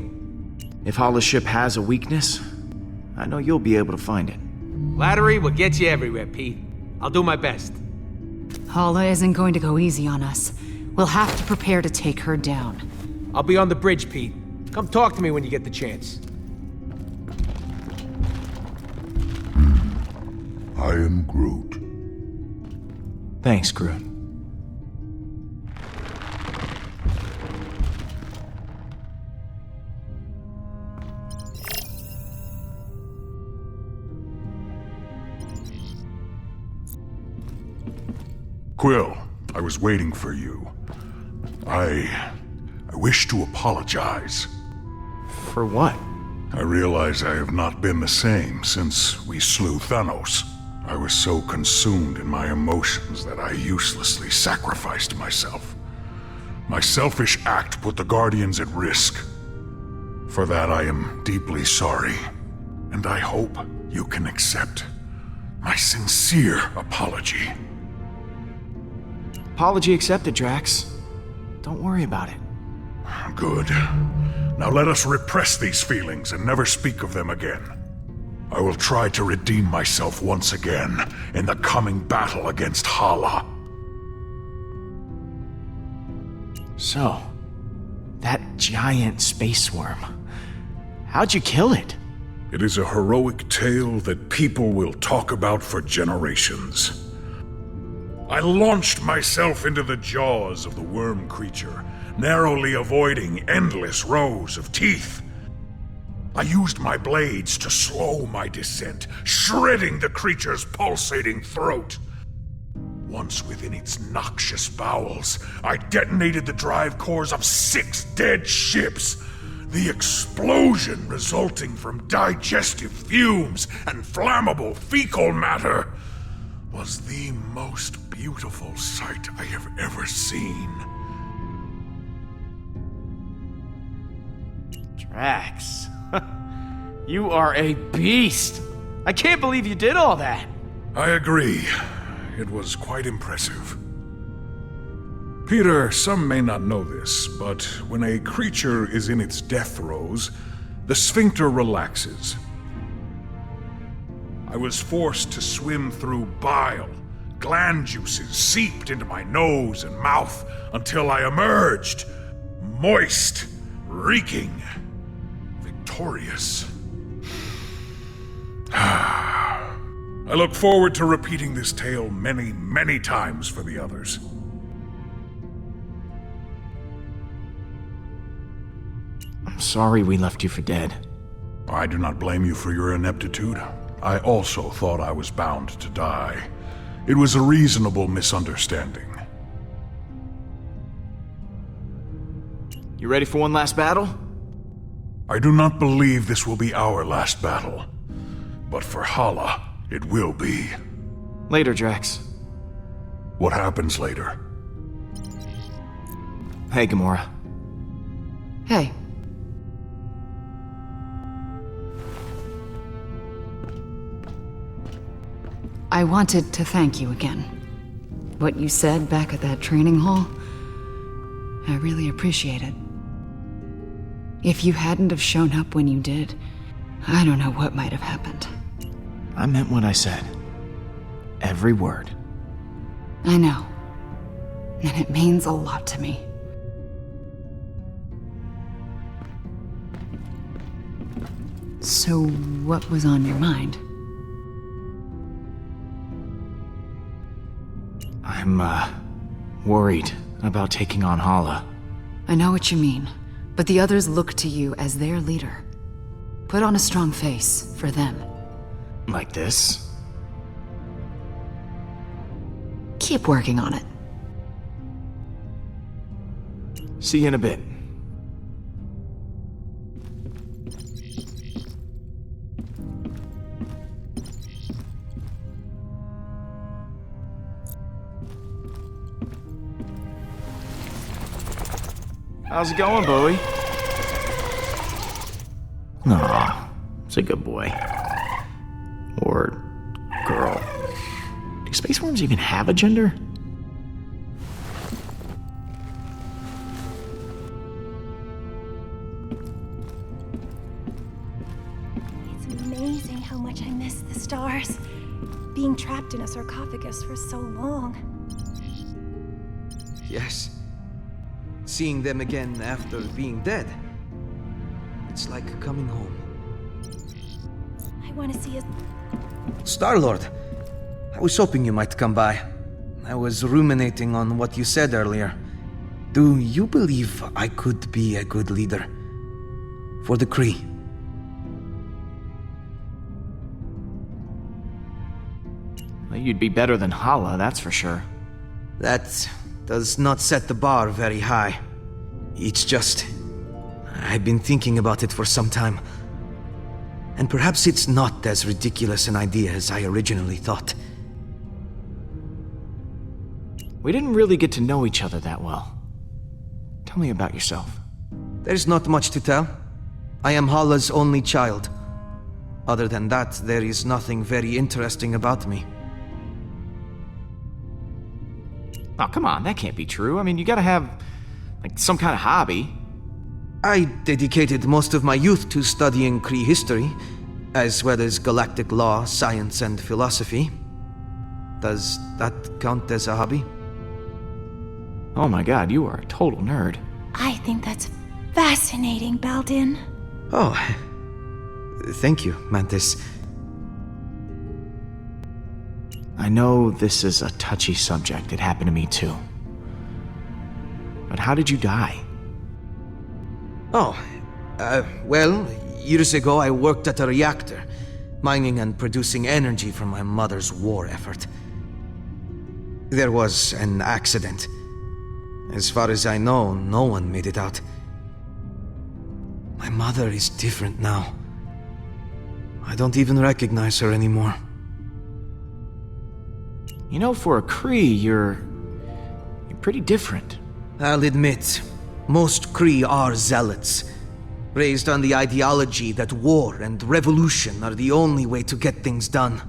Speaker 2: If Hala's ship has a weakness, I know you'll be able to find it.
Speaker 4: Flattery will get you everywhere, Pete. I'll do my best.
Speaker 3: Hala isn't going to go easy on us. We'll have to prepare to take her down.
Speaker 4: I'll be on the bridge, Pete. Come talk to me when you get the chance.
Speaker 5: I am Groot.
Speaker 2: Thanks, Groot.
Speaker 5: Quill, I was waiting for you. I wish to apologize.
Speaker 2: For what?
Speaker 5: I realize I have not been the same since we slew Thanos. I was so consumed in my emotions that I uselessly sacrificed myself. My selfish act put the Guardians at risk. For that I am deeply sorry, and I hope you can accept my sincere apology.
Speaker 2: Apology accepted, Drax. Don't worry about it.
Speaker 5: Good. Now let us repress these feelings and never speak of them again. I will try to redeem myself once again in the coming battle against Hala.
Speaker 2: So, that giant space worm. How'd you kill it?
Speaker 5: It is a heroic tale that people will talk about for generations. I launched myself into the jaws of the worm creature, narrowly avoiding endless rows of teeth. I used my blades to slow my descent, shredding the creature's pulsating throat. Once within its noxious bowels, I detonated the drive cores of 6 dead ships. The explosion resulting from digestive fumes and flammable fecal matter was the most beautiful sight I have ever seen.
Speaker 2: Drax, you are a beast. I can't believe you did all that.
Speaker 5: I agree. It was quite impressive. Peter, some may not know this, but when a creature is in its death throes, the sphincter relaxes. I was forced to swim through bile. Gland juices seeped into my nose and mouth until I emerged, moist, reeking, victorious. I look forward to repeating this tale many, many times for the others.
Speaker 2: I'm sorry we left you for dead.
Speaker 5: I do not blame you for your ineptitude. I also thought I was bound to die. It was a reasonable misunderstanding.
Speaker 2: You ready for one last battle?
Speaker 5: I do not believe this will be our last battle. But for Hala, it will be.
Speaker 2: Later, Drax.
Speaker 5: What happens later?
Speaker 2: Hey, Gamora.
Speaker 3: Hey. I wanted to thank you again. What you said back at that training hall, I really appreciate it. If you hadn't have shown up when you did, I don't know what might have happened.
Speaker 2: I meant what I said. Every word.
Speaker 3: I know. And it means a lot to me. So, what was on your mind?
Speaker 2: I'm, worried about taking on Hala.
Speaker 3: I know what you mean, but the others look to you as their leader. Put on a strong face for them.
Speaker 2: Like this?
Speaker 3: keep working on it.
Speaker 2: See you in a bit. How's it going, Bowie? Aw, it's a good boy. Or girl. Do space worms even have a gender?
Speaker 6: It's amazing how much I miss the stars. Being trapped in a sarcophagus for so long.
Speaker 8: Yes. Seeing them again after being dead. It's like coming home.
Speaker 6: I want to see a...
Speaker 8: Star-Lord, I was hoping you might come by. I was ruminating on what you said earlier. Do you believe I could be a good leader? For the Kree?
Speaker 2: Well, you'd be better than Hala, that's for sure.
Speaker 8: That does not set the bar very high. It's just... I've been thinking about it for some time. And perhaps it's not as ridiculous an idea as I originally thought.
Speaker 2: We didn't really get to know each other that well. Tell me about yourself.
Speaker 8: There's not much to tell. I am Hala's only child. Other than that, there is nothing very interesting about me.
Speaker 2: Oh, come on, that can't be true. I mean, you gotta have, like, some kind of hobby.
Speaker 8: I dedicated most of my youth to studying Kree history, as well as galactic law, science, and philosophy. Does that count as a hobby?
Speaker 2: Oh my god, you are a total nerd.
Speaker 6: I think that's fascinating, Baldin.
Speaker 8: Oh, thank you, Mantis.
Speaker 2: I know this is a touchy subject. It happened to me too. But how did you die?
Speaker 8: Oh, well, years ago I worked at a reactor, mining and producing energy from my mother's war effort. There was an accident. As far as I know, no one made it out. My mother is different now. I don't even recognize her anymore.
Speaker 2: You know, for a Kree, you're pretty different.
Speaker 8: I'll admit, most Kree are zealots, raised on the ideology that war and revolution are the only way to get things done.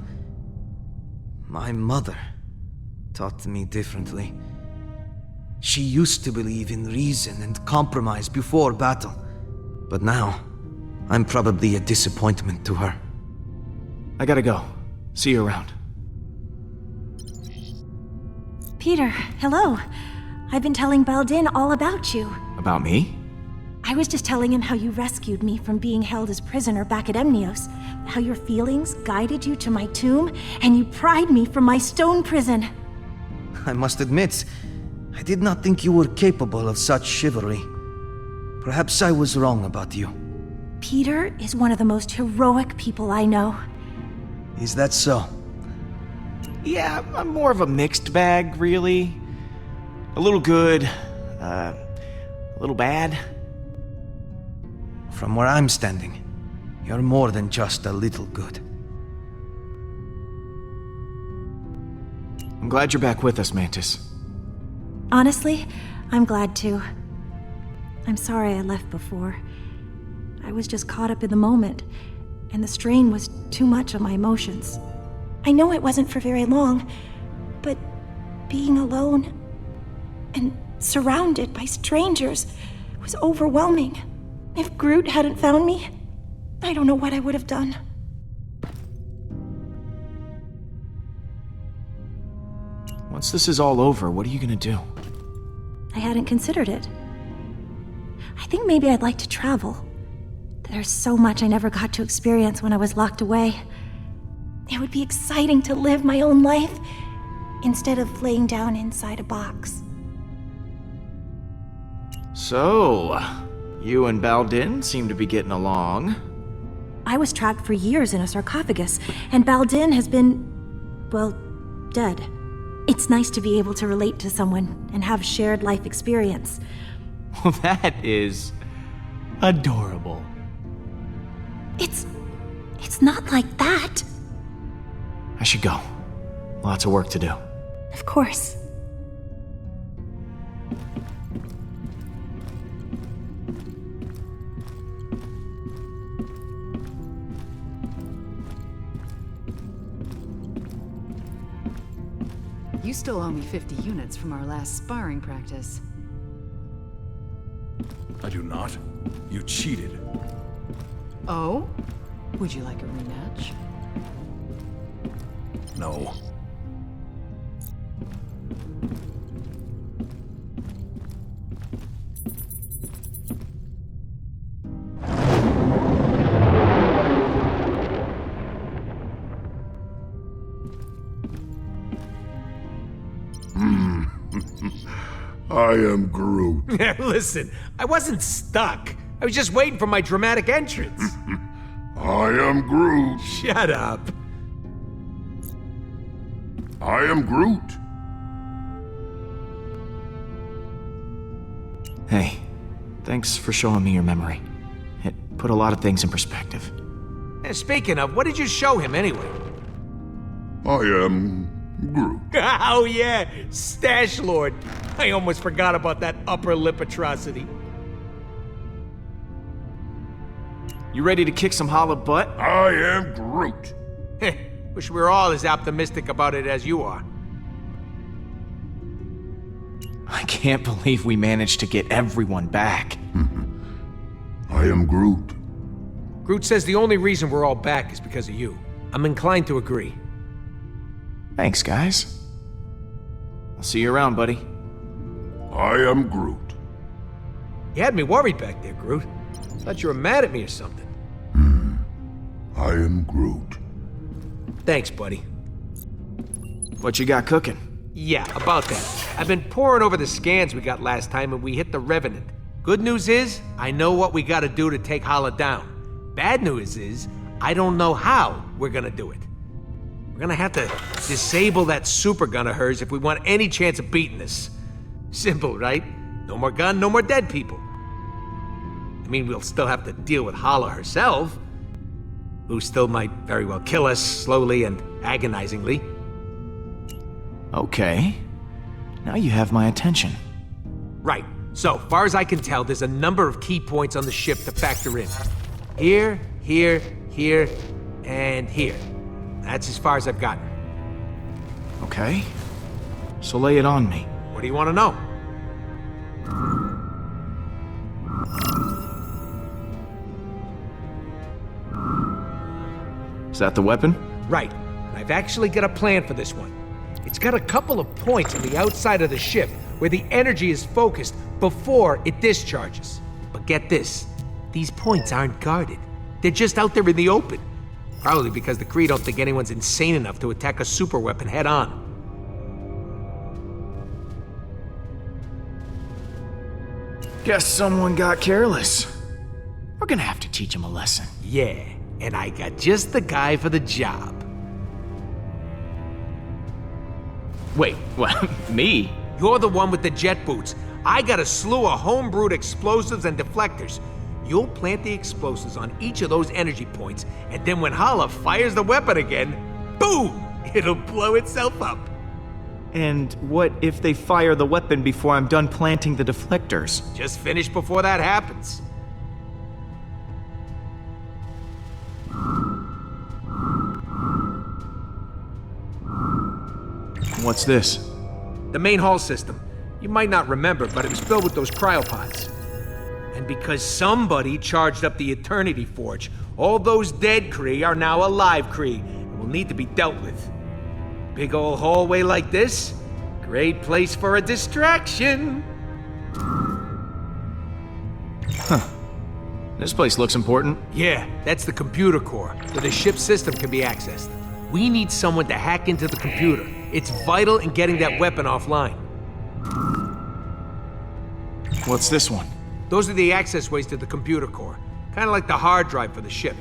Speaker 8: My mother taught me differently. She used to believe in reason and compromise before battle, but now, I'm probably a disappointment to her.
Speaker 2: I gotta go. See you around.
Speaker 6: Peter, hello. I've been telling Baldin all about you.
Speaker 2: About me?
Speaker 6: I was just telling him how you rescued me from being held as prisoner back at Emnios, how your feelings guided you to my tomb, and you pried me from my stone prison.
Speaker 8: I must admit, I did not think you were capable of such chivalry. Perhaps I was wrong about you.
Speaker 6: Peter is one of the most heroic people I know.
Speaker 8: Is that so?
Speaker 2: Yeah, I'm more of a mixed bag, really. A little good, a little bad.
Speaker 8: From where I'm standing, you're more than just a little good.
Speaker 2: I'm glad you're back with us, Mantis.
Speaker 6: Honestly, I'm glad too. I'm sorry I left before. I was just caught up in the moment, and the strain was too much on my emotions. I know it wasn't for very long, but being alone and surrounded by strangers was overwhelming. If Groot hadn't found me, I don't know what I would have done.
Speaker 2: Once this is all over, what are you gonna do?
Speaker 6: I hadn't considered it. I think maybe I'd like to travel. There's so much I never got to experience when I was locked away. It would be exciting to live my own life instead of laying down inside a box.
Speaker 2: So, you and Baldin seem to be getting along.
Speaker 6: I was trapped for years in a sarcophagus, and Baldin has been, well, dead. It's nice to be able to relate to someone and have shared life experience.
Speaker 2: Well, that is adorable.
Speaker 6: It's not like that.
Speaker 2: I should go. Lots of work to do.
Speaker 6: Of course.
Speaker 3: You still owe me 50 units from our last sparring practice.
Speaker 5: I do not. You cheated.
Speaker 3: Oh? Would you like a rematch?
Speaker 5: No. I am Groot.
Speaker 4: Listen, I wasn't stuck. I was just waiting for my dramatic entrance.
Speaker 5: I am Groot.
Speaker 4: Shut up.
Speaker 5: I am Groot.
Speaker 2: Hey, thanks for showing me your memory. It put a lot of things in perspective.
Speaker 4: Speaking of, what did you show him anyway?
Speaker 5: I am Groot.
Speaker 4: Oh yeah, Stash Lord. I almost forgot about that upper lip atrocity.
Speaker 2: You ready to kick some hollow butt?
Speaker 5: I am Groot.
Speaker 4: Wish we were all as optimistic about it as you are.
Speaker 2: I can't believe we managed to get everyone back.
Speaker 5: I am Groot.
Speaker 4: Groot says the only reason we're all back is because of you. I'm inclined to agree.
Speaker 2: Thanks, guys. I'll see you around, buddy.
Speaker 5: I am Groot.
Speaker 4: You had me worried back there, Groot. Thought you were mad at me or something.
Speaker 5: I am Groot.
Speaker 4: Thanks, buddy.
Speaker 2: What you got cooking?
Speaker 4: Yeah, about that. I've been poring over the scans we got last time and we hit the Revenant. Good news is, I know what we gotta do to take Hala down. Bad news is, I don't know how we're gonna do it. We're gonna have to disable that super gun of hers if we want any chance of beating this. Simple, right? No more gun, no more dead people. I mean, we'll still have to deal with Hala herself, who still might very well kill us slowly and agonizingly.
Speaker 2: Okay. Now you have my attention.
Speaker 4: Right. So, far as I can tell, there's a number of key points on the ship to factor in. Here, here, here, and here. That's as far as I've gotten.
Speaker 2: Okay. So lay it on me.
Speaker 4: What do you want to know?
Speaker 2: Is that the weapon?
Speaker 4: Right. I've actually got a plan for this one. It's got a couple of points on the outside of the ship where the energy is focused before it discharges. But get this, these points aren't guarded. They're just out there in the open. Probably because the Kree don't think anyone's insane enough to attack a super weapon head on.
Speaker 2: Guess someone got careless. We're gonna have to teach him a lesson.
Speaker 4: Yeah, and I got just the guy for the job.
Speaker 2: Wait, what? Me?
Speaker 4: You're the one with the jet boots. I got a slew of homebrewed explosives and deflectors. You'll plant the explosives on each of those energy points, and then when Hala fires the weapon again, boom! It'll blow itself up.
Speaker 2: And what if they fire the weapon before I'm done planting the deflectors?
Speaker 4: Just finish before that happens.
Speaker 2: What's this?
Speaker 4: The main hull system. You might not remember, but it was filled with those cryopods. And because somebody charged up the Eternity Forge, all those dead Kree are now alive Kree and will need to be dealt with. Big old hallway like this, great place for a distraction.
Speaker 2: Huh. This place looks important.
Speaker 4: Yeah, that's the computer core, where the ship's system can be accessed. We need someone to hack into the computer. It's vital in getting that weapon offline.
Speaker 2: What's this one?
Speaker 4: Those are the access ways to the computer core. Kind of like the hard drive for the ship.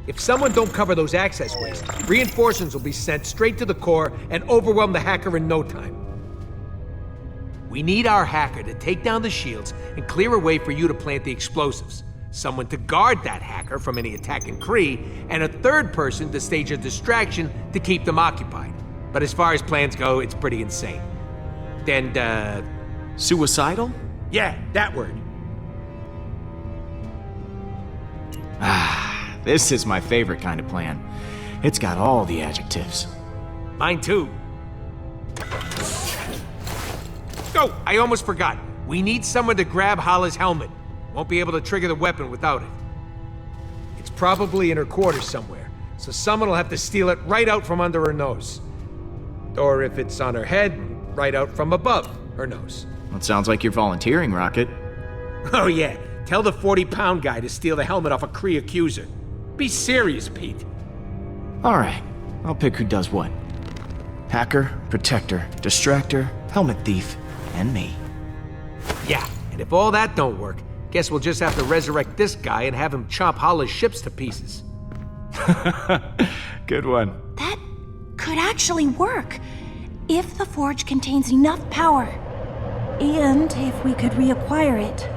Speaker 4: If someone don't cover those access ways, reinforcements will be sent straight to the core and overwhelm the hacker in no time. We need our hacker to take down the shields and clear a way for you to plant the explosives. Someone to guard that hacker from any attacking Kree, and a third person to stage a distraction to keep them occupied. But as far as plans go, it's pretty insane. And,
Speaker 2: Suicidal?
Speaker 4: yeah, that word.
Speaker 2: This is my favorite kind of plan. It's got all the adjectives.
Speaker 4: Mine too. Oh, I almost forgot. We need someone to grab Hala's helmet. Won't be able to trigger the weapon without it. It's probably in her quarters somewhere, so someone will have to steal it right out from under her nose. Or if it's on her head, right out from above her nose.
Speaker 2: Well, it sounds like you're volunteering, Rocket.
Speaker 4: Oh yeah, tell the 40-pound guy to steal the helmet off a Kree accuser. Be serious, Pete.
Speaker 2: Alright, I'll pick who does what. Hacker, protector, distractor, helmet thief, and me.
Speaker 4: Yeah, and if all that don't work, guess we'll just have to resurrect this guy and have him chop Hala's ships to pieces.
Speaker 2: Good one.
Speaker 6: That could actually work, if the forge contains enough power. And if we could reacquire it.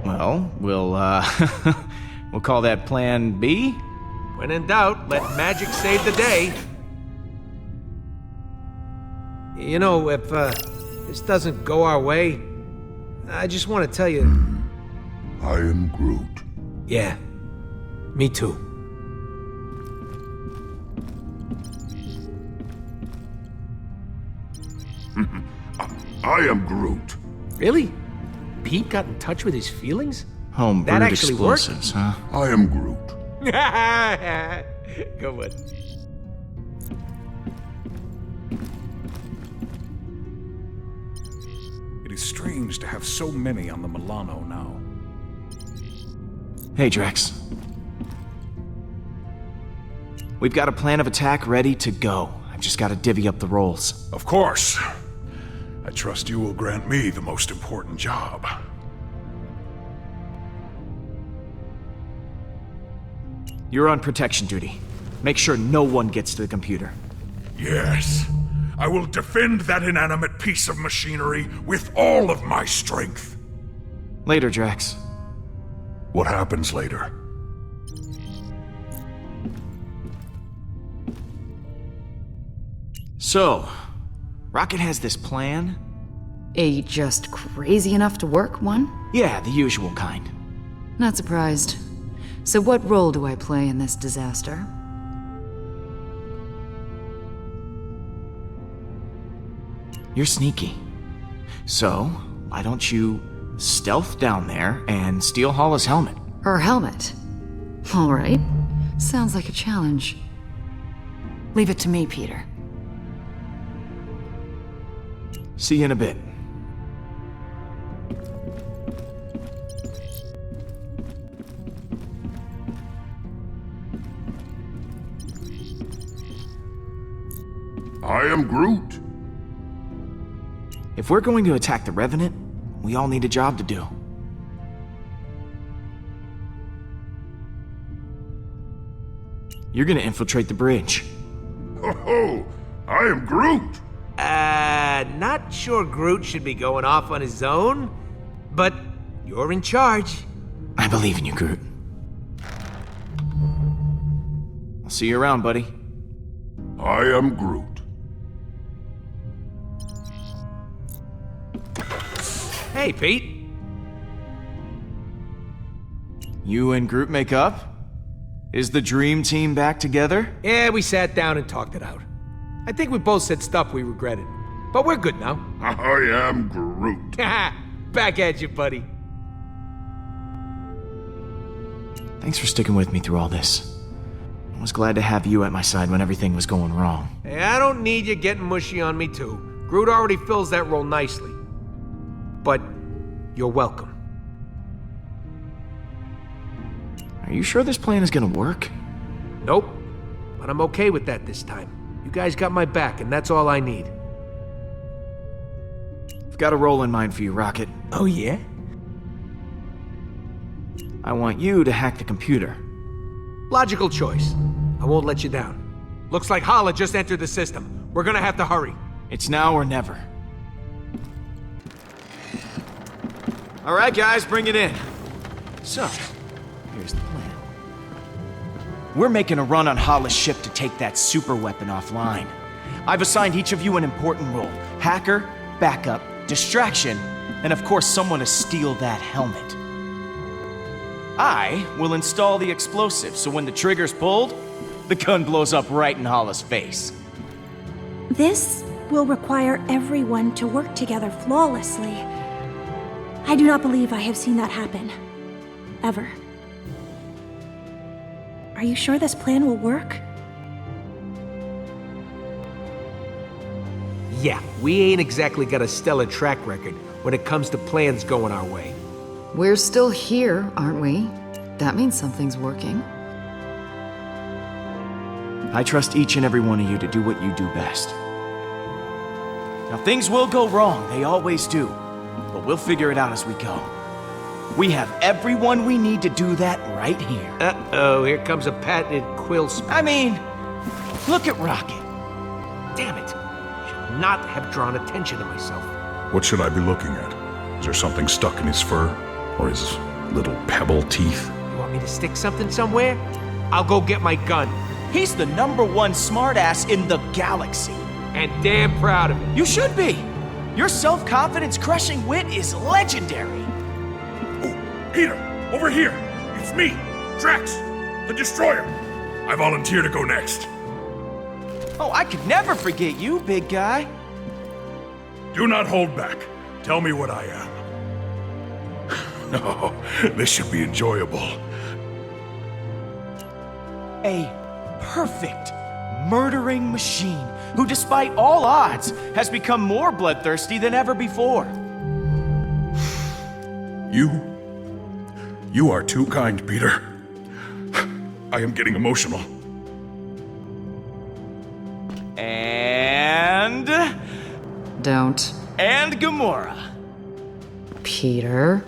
Speaker 2: Well, we'll call that Plan B?
Speaker 4: When in doubt, let magic save the day. You know, if this doesn't go our way, I just want to tell you...
Speaker 5: I am Groot.
Speaker 4: Yeah, me too.
Speaker 5: I am Groot.
Speaker 4: Really? Pete got in touch with his feelings?
Speaker 2: Home
Speaker 4: That
Speaker 2: brewed
Speaker 4: actually
Speaker 2: explosives, huh?
Speaker 5: I am Groot.
Speaker 4: Good one.
Speaker 11: It is strange to have so many on the Milano now.
Speaker 2: Hey, Drax. We've got a plan of attack ready to go. I've just got to divvy up the roles.
Speaker 5: Of course. I trust you will grant me the most important job.
Speaker 2: You're on protection duty. Make sure no one gets to the computer.
Speaker 5: Yes. I will defend that inanimate piece of machinery with all of my strength.
Speaker 2: Later, Drax.
Speaker 5: What happens later?
Speaker 2: So, Rocket has this plan?
Speaker 3: A just crazy enough to work one?
Speaker 2: Yeah, the usual kind.
Speaker 3: Not surprised. So what role do I play in this disaster?
Speaker 2: You're sneaky. So, why don't you stealth down there and steal Hala's helmet?
Speaker 3: Her helmet? All right. Sounds like a challenge. Leave it to me, Peter.
Speaker 2: See you in a bit.
Speaker 5: I am Groot.
Speaker 2: If we're going to attack the Revenant, we all need a job to do. You're gonna infiltrate the bridge.
Speaker 5: Oh, I am Groot.
Speaker 4: Not sure Groot should be going off on his own, but you're in charge.
Speaker 2: I believe in you, Groot. I'll see you around, buddy.
Speaker 5: I am Groot.
Speaker 4: Hey, Pete.
Speaker 2: You and Groot make up? Is the dream team back together?
Speaker 4: Yeah, we sat down and talked it out. I think we both said stuff we regretted. But we're good now.
Speaker 5: I am Groot.
Speaker 4: Back at you, buddy.
Speaker 2: Thanks for sticking with me through all this. I was glad to have you at my side when everything was going wrong.
Speaker 4: Hey, I don't need you getting mushy on me, too. Groot already fills that role nicely. But you're welcome.
Speaker 2: Are you sure this plan is gonna work?
Speaker 4: Nope. But I'm okay with that this time. You guys got my back, and that's all I need.
Speaker 2: I've got a role in mind for you, Rocket.
Speaker 4: Oh, yeah?
Speaker 2: I want you to hack the computer.
Speaker 10: Logical choice. I won't let you down. Looks like Hala just entered the system. We're gonna have to hurry.
Speaker 2: It's now or never. All right, guys, bring it in. So, here's the plan. We're making a run on Hala's ship to take that super weapon offline. I've assigned each of you an important role. Hacker, backup, distraction, and of course someone to steal that helmet. I will install the explosive, so when the trigger's pulled, the gun blows up right in Hala's face.
Speaker 6: This will require everyone to work together flawlessly. I do not believe I have seen that happen. Ever. Are you sure this plan will work?
Speaker 10: Yeah, we ain't exactly got a stellar track record when it comes to plans going our way.
Speaker 3: We're still here, aren't we? That means something's working.
Speaker 2: I trust each and every one of you to do what you do best. Now, things will go wrong, they always do, but we'll figure it out as we go. We have everyone we need to do that right here.
Speaker 10: Uh-oh, here comes a patented quill spell.
Speaker 2: I mean, look at Rocket.
Speaker 10: Damn it. Should not have drawn attention to myself.
Speaker 5: What should I be looking at? Is there something stuck in his fur? Or his little pebble teeth?
Speaker 10: You want me to stick something somewhere? I'll go get my gun.
Speaker 2: He's the #1 smartass in the galaxy.
Speaker 10: And damn proud of it.
Speaker 2: You should be. Your self-confidence crushing wit is legendary.
Speaker 5: Oh, Peter, over here. It's me, Drax, the Destroyer. I volunteer to go next.
Speaker 2: Oh, I could never forget you, big guy.
Speaker 5: Do not hold back. Tell me what I am. No, this should be enjoyable.
Speaker 2: A perfect murdering machine who, despite all odds, has become more bloodthirsty than ever before.
Speaker 5: You are too kind, Peter. I am getting emotional.
Speaker 2: And...
Speaker 3: Don't.
Speaker 2: And Gamora.
Speaker 3: Peter?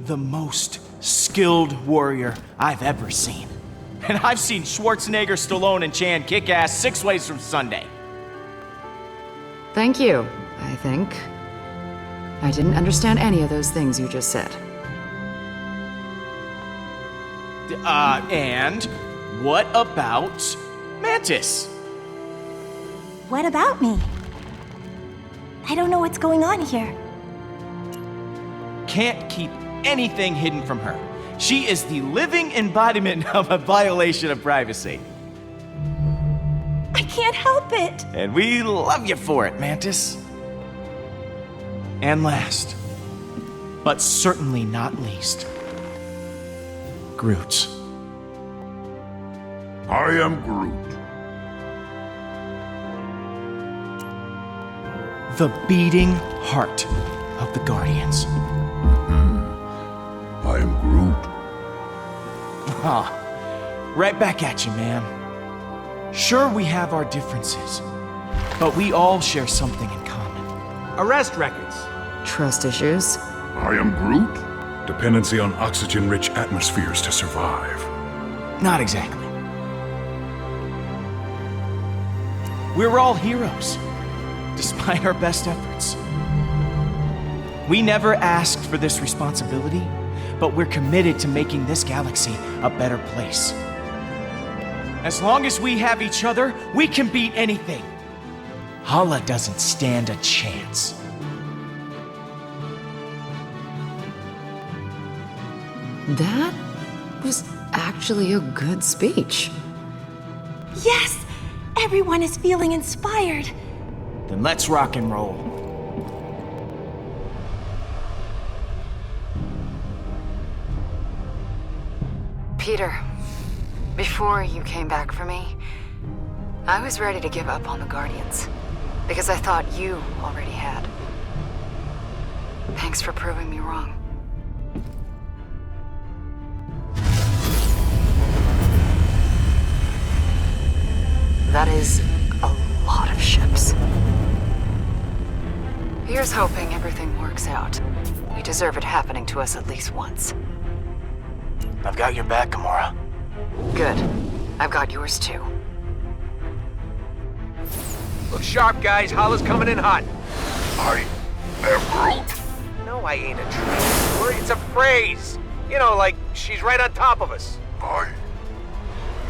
Speaker 2: The most skilled warrior I've ever seen. And I've seen Schwarzenegger, Stallone, and Chan kick ass 6 ways from Sunday.
Speaker 3: Thank you, I think. I didn't understand any of those things you just said.
Speaker 2: And what about Mantis?
Speaker 6: What about me? I don't know what's going on here.
Speaker 2: Can't keep anything hidden from her. She is the living embodiment of a violation of privacy.
Speaker 6: I can't help it.
Speaker 2: And we love you for it, Mantis. And last, but certainly not least, Groot.
Speaker 5: I am Groot.
Speaker 2: The beating heart of the Guardians.
Speaker 5: I am Groot.
Speaker 2: Ah, right back at you, man. Sure, we have our differences, but we all share something in common.
Speaker 10: Arrest records.
Speaker 3: Trust issues.
Speaker 5: I am Groot. Dependency on oxygen-rich atmospheres to survive.
Speaker 2: Not exactly. We're all heroes, despite our best efforts. We never asked for this responsibility, but we're committed to making this galaxy a better place. As long as we have each other, we can beat anything. Hala doesn't stand a chance.
Speaker 3: That was actually a good speech.
Speaker 6: Yes! Everyone is feeling inspired.
Speaker 2: Then let's rock and roll.
Speaker 3: Peter, before you came back for me, I was ready to give up on the Guardians, because I thought you already had. Thanks for proving me wrong. That is a lot of ships. Here's hoping everything works out. We deserve it happening to us at least once.
Speaker 2: I've got your back, Gamora.
Speaker 3: Good. I've got yours too.
Speaker 10: Look sharp, guys. Holla's coming in hot.
Speaker 5: I am Groot.
Speaker 10: No, I ain't a traitor. It's a phrase. You know, like she's right on top of us.
Speaker 5: I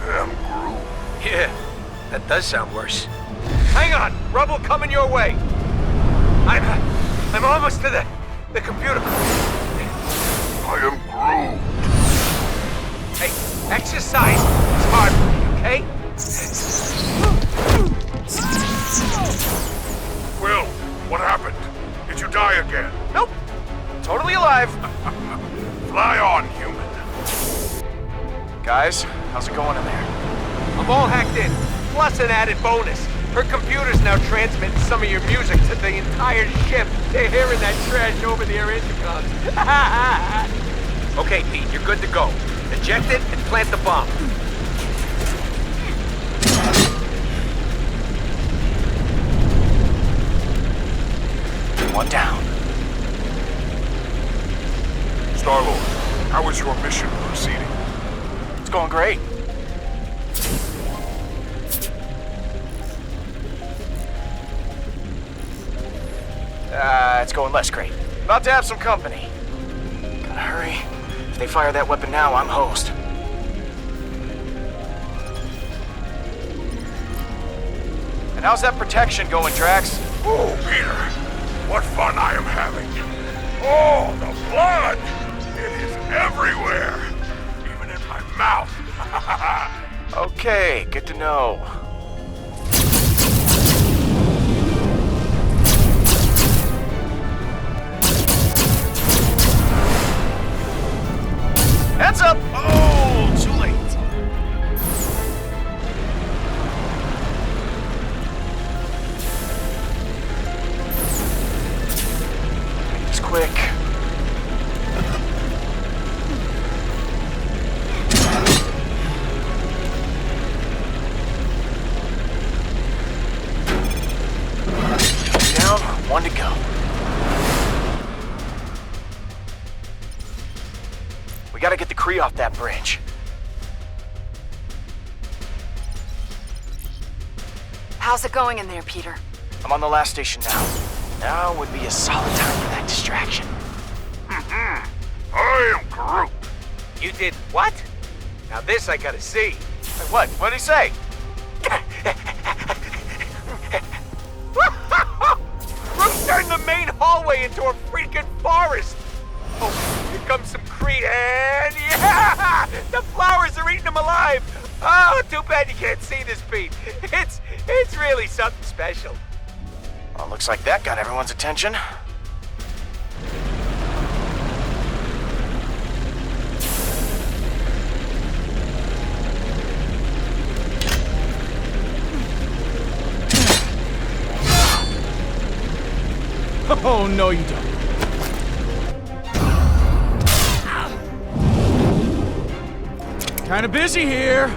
Speaker 5: am Groot.
Speaker 10: Yeah, that does sound worse. Hang on, rubble coming your way. I'm almost to the computer.
Speaker 5: I am Groot.
Speaker 10: Hey, exercise is hard for me, okay?
Speaker 5: Will, what happened? Did you die again?
Speaker 10: Nope, totally alive.
Speaker 5: Fly on, human.
Speaker 2: Guys, how's it going in there?
Speaker 10: I'm all hacked in, plus an added bonus. Her computer's now transmitting some of your music to the entire ship. They're hearing that trash over their intercoms. Okay, Pete, you're good to go. Eject it and plant the bomb.
Speaker 2: One down.
Speaker 5: Star-Lord, how is your mission proceeding?
Speaker 2: It's going great. It's going less great. About to have some company. Gotta hurry. If they fire that weapon now, I'm host. And how's that protection going, Drax?
Speaker 5: Oh, Peter, what fun I am having. Oh, the blood! It is everywhere, even in my mouth.
Speaker 2: Okay, good to know. Heads up! Oh, too late. It's quick. Down, one to go. We gotta get the Kree off that bridge.
Speaker 3: How's it going in there, Peter?
Speaker 2: I'm on the last station now. Now would be a solid time for that distraction.
Speaker 5: I am Groot.
Speaker 10: You did what? Now this I gotta see.
Speaker 2: Wait, what? What'd he say?
Speaker 10: Groot turned the main hallway into a freaking forest. Oh, here comes some Kree, and yeah! The flowers are eating them alive! Oh, too bad you can't see this, Pete. It's really something special.
Speaker 2: Well, looks like that got everyone's attention. Oh, no you don't. Kinda busy here.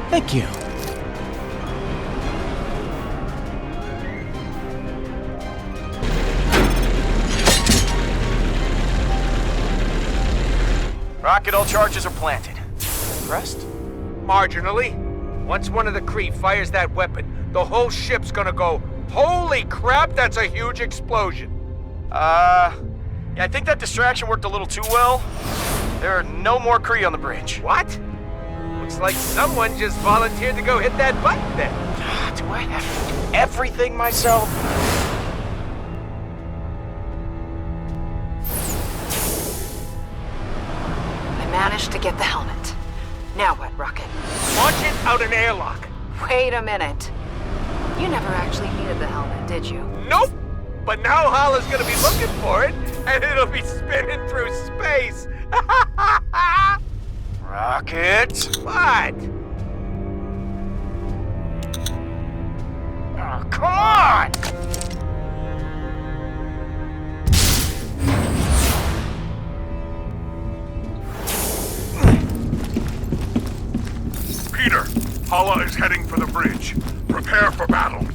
Speaker 2: Thank you. Rocket, all charges are planted. Impressed?
Speaker 10: Marginally. Once one of the Kree fires that weapon, the whole ship's gonna go, holy crap, that's a huge explosion.
Speaker 2: Yeah, I think that distraction worked a little too well. There are no more Kree on the bridge.
Speaker 10: What? Looks like someone just volunteered to go hit that button then.
Speaker 2: Do I have to do everything myself?
Speaker 3: I managed to get the helmet. Now what, Rocket?
Speaker 10: Launch it out an airlock.
Speaker 3: Wait a minute. You never actually needed the helmet, did you?
Speaker 10: Nope! But now Holla's gonna be looking for it, and it'll be spinning through space.
Speaker 2: Rocket!
Speaker 10: What?
Speaker 2: Oh, come on!
Speaker 5: Peter, Hala is heading for the bridge. Prepare for battle.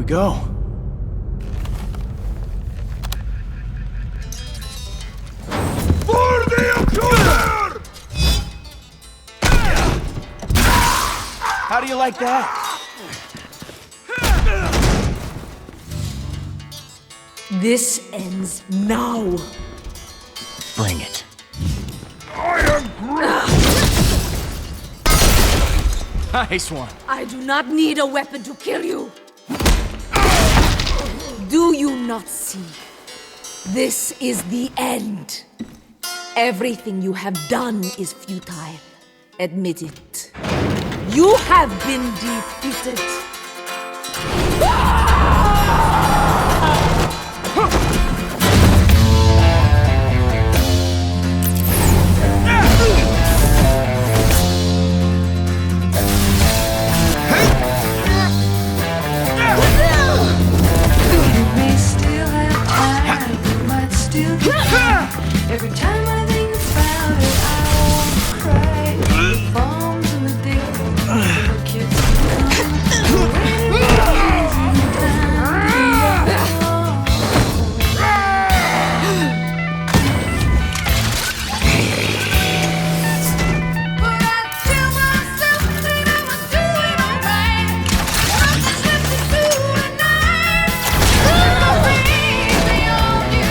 Speaker 2: go.
Speaker 5: For the accuser!
Speaker 2: How do you like that?
Speaker 7: This ends now.
Speaker 8: Bring it.
Speaker 5: I am Groot!
Speaker 2: Nice one.
Speaker 7: I do not need a weapon to kill you. Do you not see? This is the end. Everything you have done is futile. Admit it. You have been defeated.
Speaker 1: Every time I think about it, I want to cry. The bombs and the dick, the kids but I tell myself that I was doing alright. Nothing's left to do tonight. I'm crazy on you.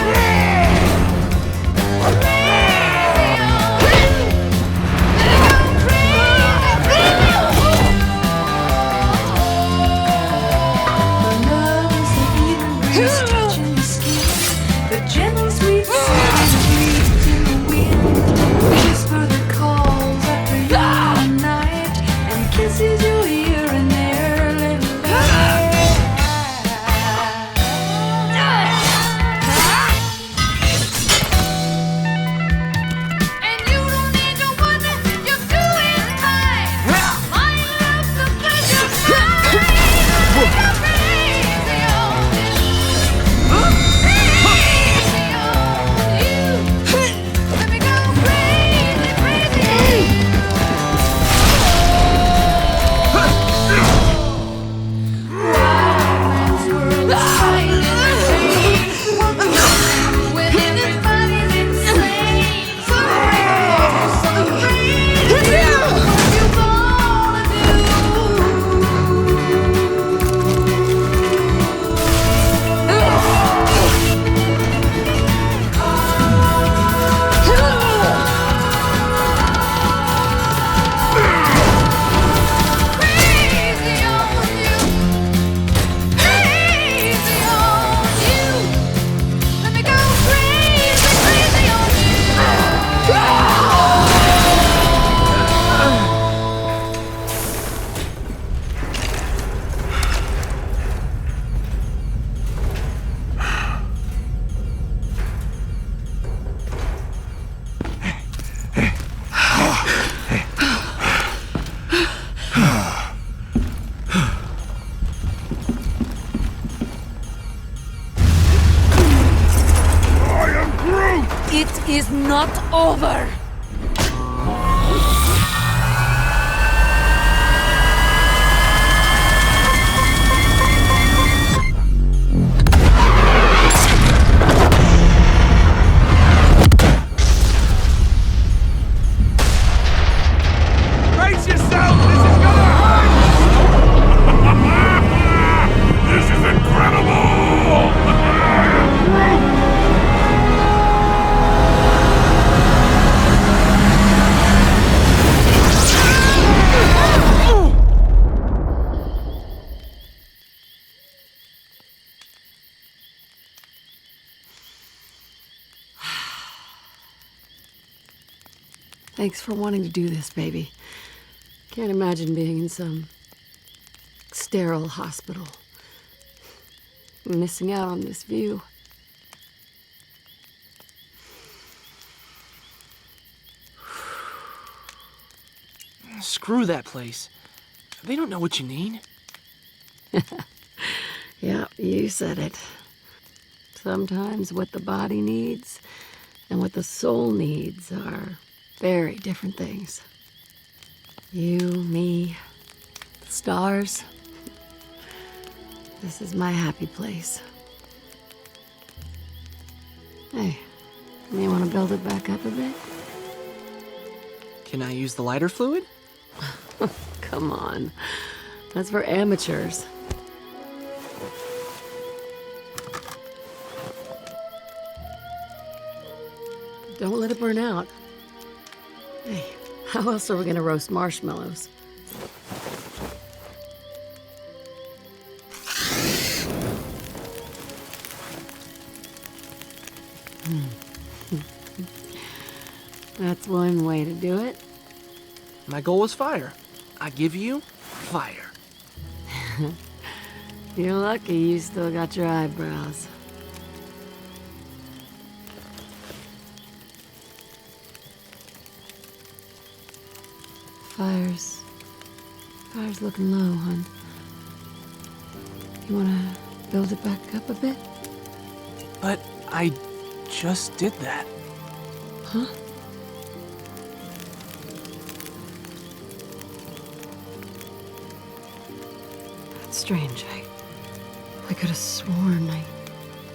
Speaker 1: It is not over.
Speaker 10: Brace yourself! This is gonna hurt!
Speaker 5: This is incredible!
Speaker 3: Thanks for wanting to do this, baby. Can't imagine being in some sterile hospital. Missing out on this view.
Speaker 2: Screw that place. They don't know what you need.
Speaker 3: Yeah, you said it. Sometimes what the body needs and what the soul needs are very different things. You, me, the stars. This is my happy place. Hey, you want to build it back up a bit?
Speaker 2: Can I use the lighter fluid?
Speaker 3: Come on. That's for amateurs. Don't let it burn out. Hey, how else are we gonna roast marshmallows? That's one way to do it.
Speaker 2: My goal is fire. I give you fire.
Speaker 3: You're lucky you still got your eyebrows. Fire's looking low, hon. You wanna build it back up a bit?
Speaker 2: But I just did that.
Speaker 3: Huh? That's strange. I could have sworn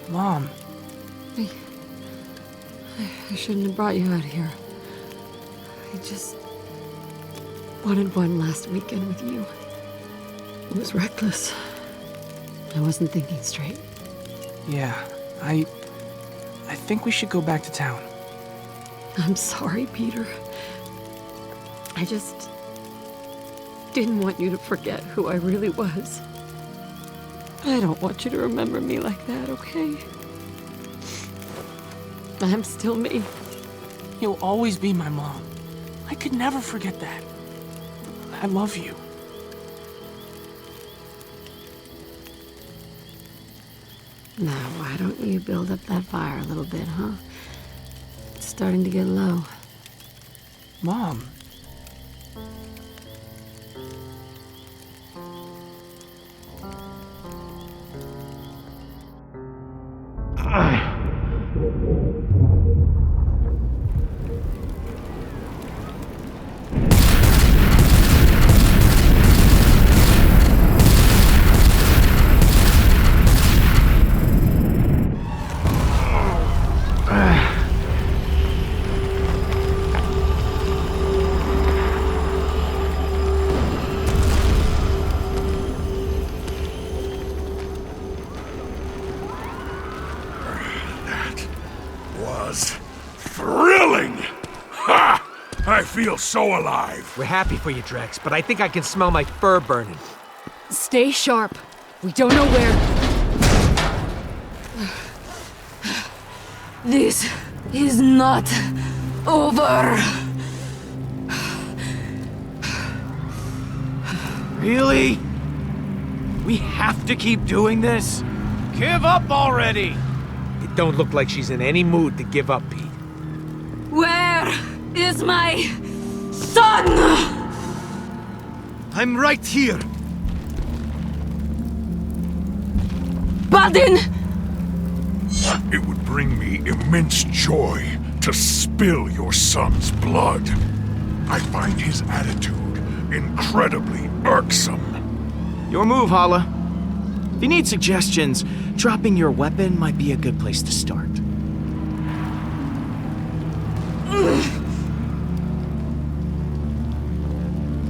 Speaker 2: Mom.
Speaker 3: I shouldn't have brought you out here. I just wanted one last weekend with you. It was reckless. I wasn't thinking straight.
Speaker 2: Yeah, I think we should go back to town.
Speaker 3: I'm sorry, Peter. I just didn't want you to forget who I really was. I don't want you to remember me like that, okay? I'm still me.
Speaker 2: You'll always be my mom. I could never forget that. I love you.
Speaker 3: Now, why don't you build up that fire a little bit, huh? It's starting to get low.
Speaker 2: Mom.
Speaker 5: I feel so alive.
Speaker 4: We're happy for you, Drex, but I think I can smell my fur burning.
Speaker 3: Stay sharp. We don't know where.
Speaker 7: This is not over.
Speaker 2: Really? We have to keep doing this? Give up already!
Speaker 4: It don't look like she's in any mood to give up, Pete.
Speaker 7: Where is my son?
Speaker 8: I'm right here.
Speaker 7: Baldin!
Speaker 5: It would bring me immense joy to spill your son's blood. I find his attitude incredibly irksome.
Speaker 2: Your move, Hala. If you need suggestions, dropping your weapon might be a good place to start.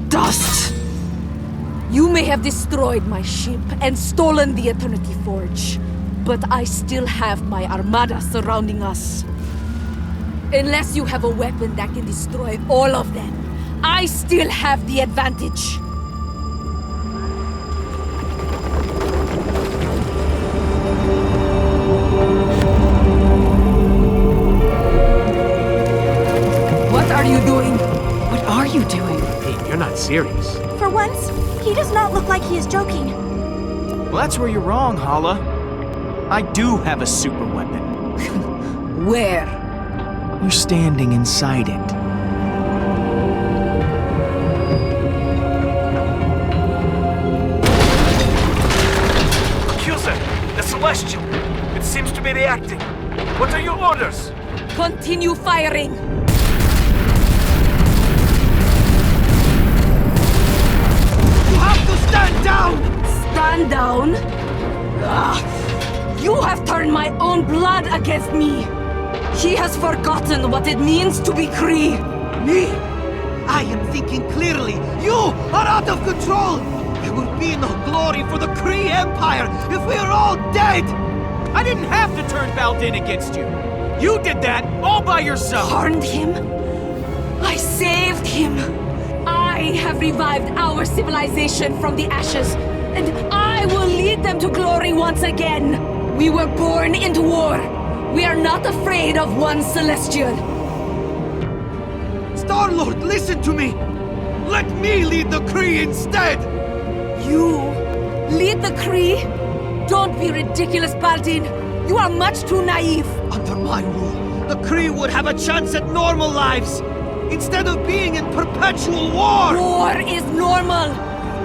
Speaker 7: Dust! You may have destroyed my ship and stolen the Eternity Forge, but I still have my armada surrounding us. Unless you have a weapon that can destroy all of them, I still have the advantage. What are you doing?
Speaker 3: What are you doing?
Speaker 4: Pete, you're not serious.
Speaker 6: For once, he does not look like he is joking.
Speaker 2: Well, that's where you're wrong, Hala. I do have a super weapon.
Speaker 7: Where?
Speaker 2: You're standing inside it.
Speaker 10: Accuser! The Celestial! It seems to be reacting. What are your orders?
Speaker 7: Continue firing!
Speaker 8: You have to stand down!
Speaker 7: Stand down? You have turned my own blood against me. He has forgotten what it means to be Kree.
Speaker 8: Me? I am thinking clearly. You are out of control! There will be no glory for the Kree Empire if we are all dead!
Speaker 2: I didn't have to turn Baldin against you. You did that all by yourself.
Speaker 7: Harmed him? I saved him. I have revived our civilization from the ashes, and I will lead them to glory once again. We were born into war. We are not afraid of one Celestial.
Speaker 8: Star-Lord, listen to me! Let me lead the Kree instead!
Speaker 7: You lead the Kree? Don't be ridiculous, Baldin. You are much too naive.
Speaker 8: Under my rule, the Kree would have a chance at normal lives, instead of being in perpetual war!
Speaker 7: War is normal.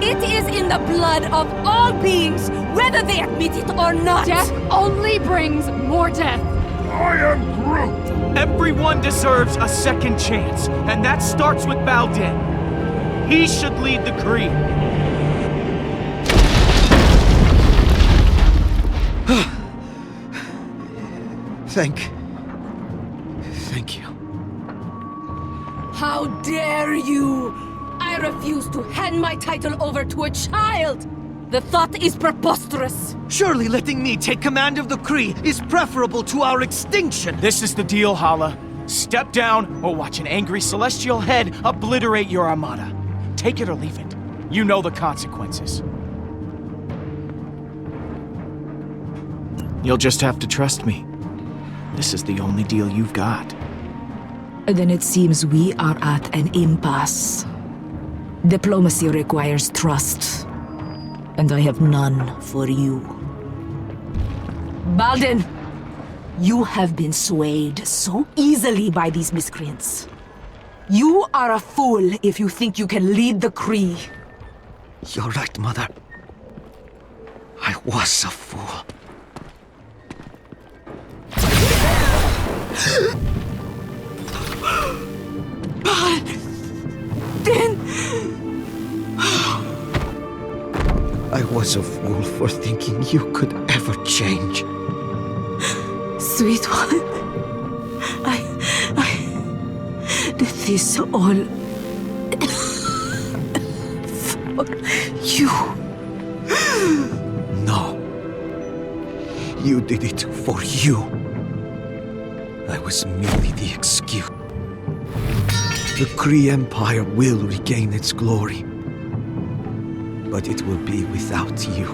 Speaker 7: It is in the blood of all beings, whether they admit it or not.
Speaker 3: Death only brings more death.
Speaker 5: I am Groot!
Speaker 2: Everyone deserves a second chance, and that starts with Baldin. He should lead the Kree.
Speaker 8: Thank you.
Speaker 7: How dare you! I refuse to hand my title over to a child! The thought is preposterous!
Speaker 8: Surely letting me take command of the Kree is preferable to our extinction!
Speaker 2: This is the deal, Hala. Step down or watch an angry celestial head obliterate your armada. Take it or leave it. You know the consequences. You'll just have to trust me. This is the only deal you've got.
Speaker 7: Then it seems we are at an impasse. Diplomacy requires trust, and I have none for you. Baldin, you have been swayed so easily by these miscreants. You are a fool if you think you can lead the Kree.
Speaker 8: You're right, Mother. I was a fool. I was a fool for thinking you could ever change.
Speaker 7: Sweet one, I did this all for you.
Speaker 8: No. You did it for you. I was merely the excuse. The Kree Empire will regain its glory, but it will be without you.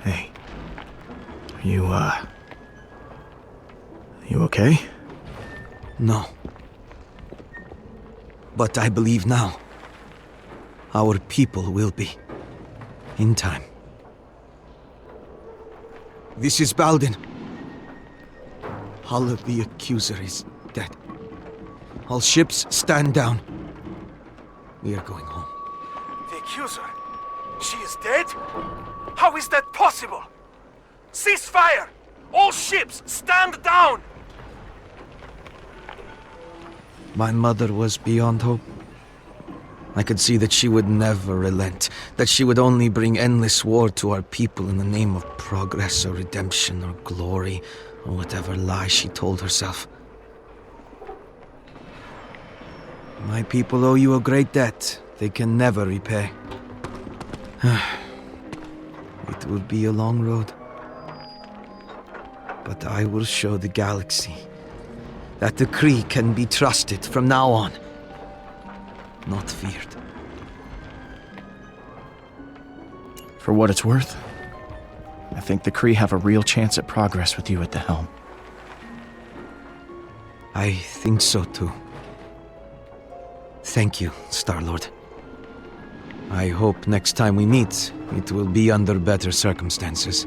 Speaker 2: Hey. You okay?
Speaker 8: No. But I believe now. Our people will be. In time. This is Baldin. Hala the Accuser is dead. All ships stand down. We are going home.
Speaker 10: The Accuser? She is dead? How is that possible? Cease fire! All ships, stand down!
Speaker 8: My mother was beyond hope. I could see that she would never relent, that she would only bring endless war to our people in the name of progress or redemption or glory or whatever lie she told herself. My people owe you a great debt they can never repay. It will be a long road. But I will show the galaxy that the Kree can be trusted from now on, not feared.
Speaker 2: For what it's worth, I think the Kree have a real chance at progress with you at the helm.
Speaker 8: I think so too. Thank you, Star-Lord. I hope next time we meet, it will be under better circumstances.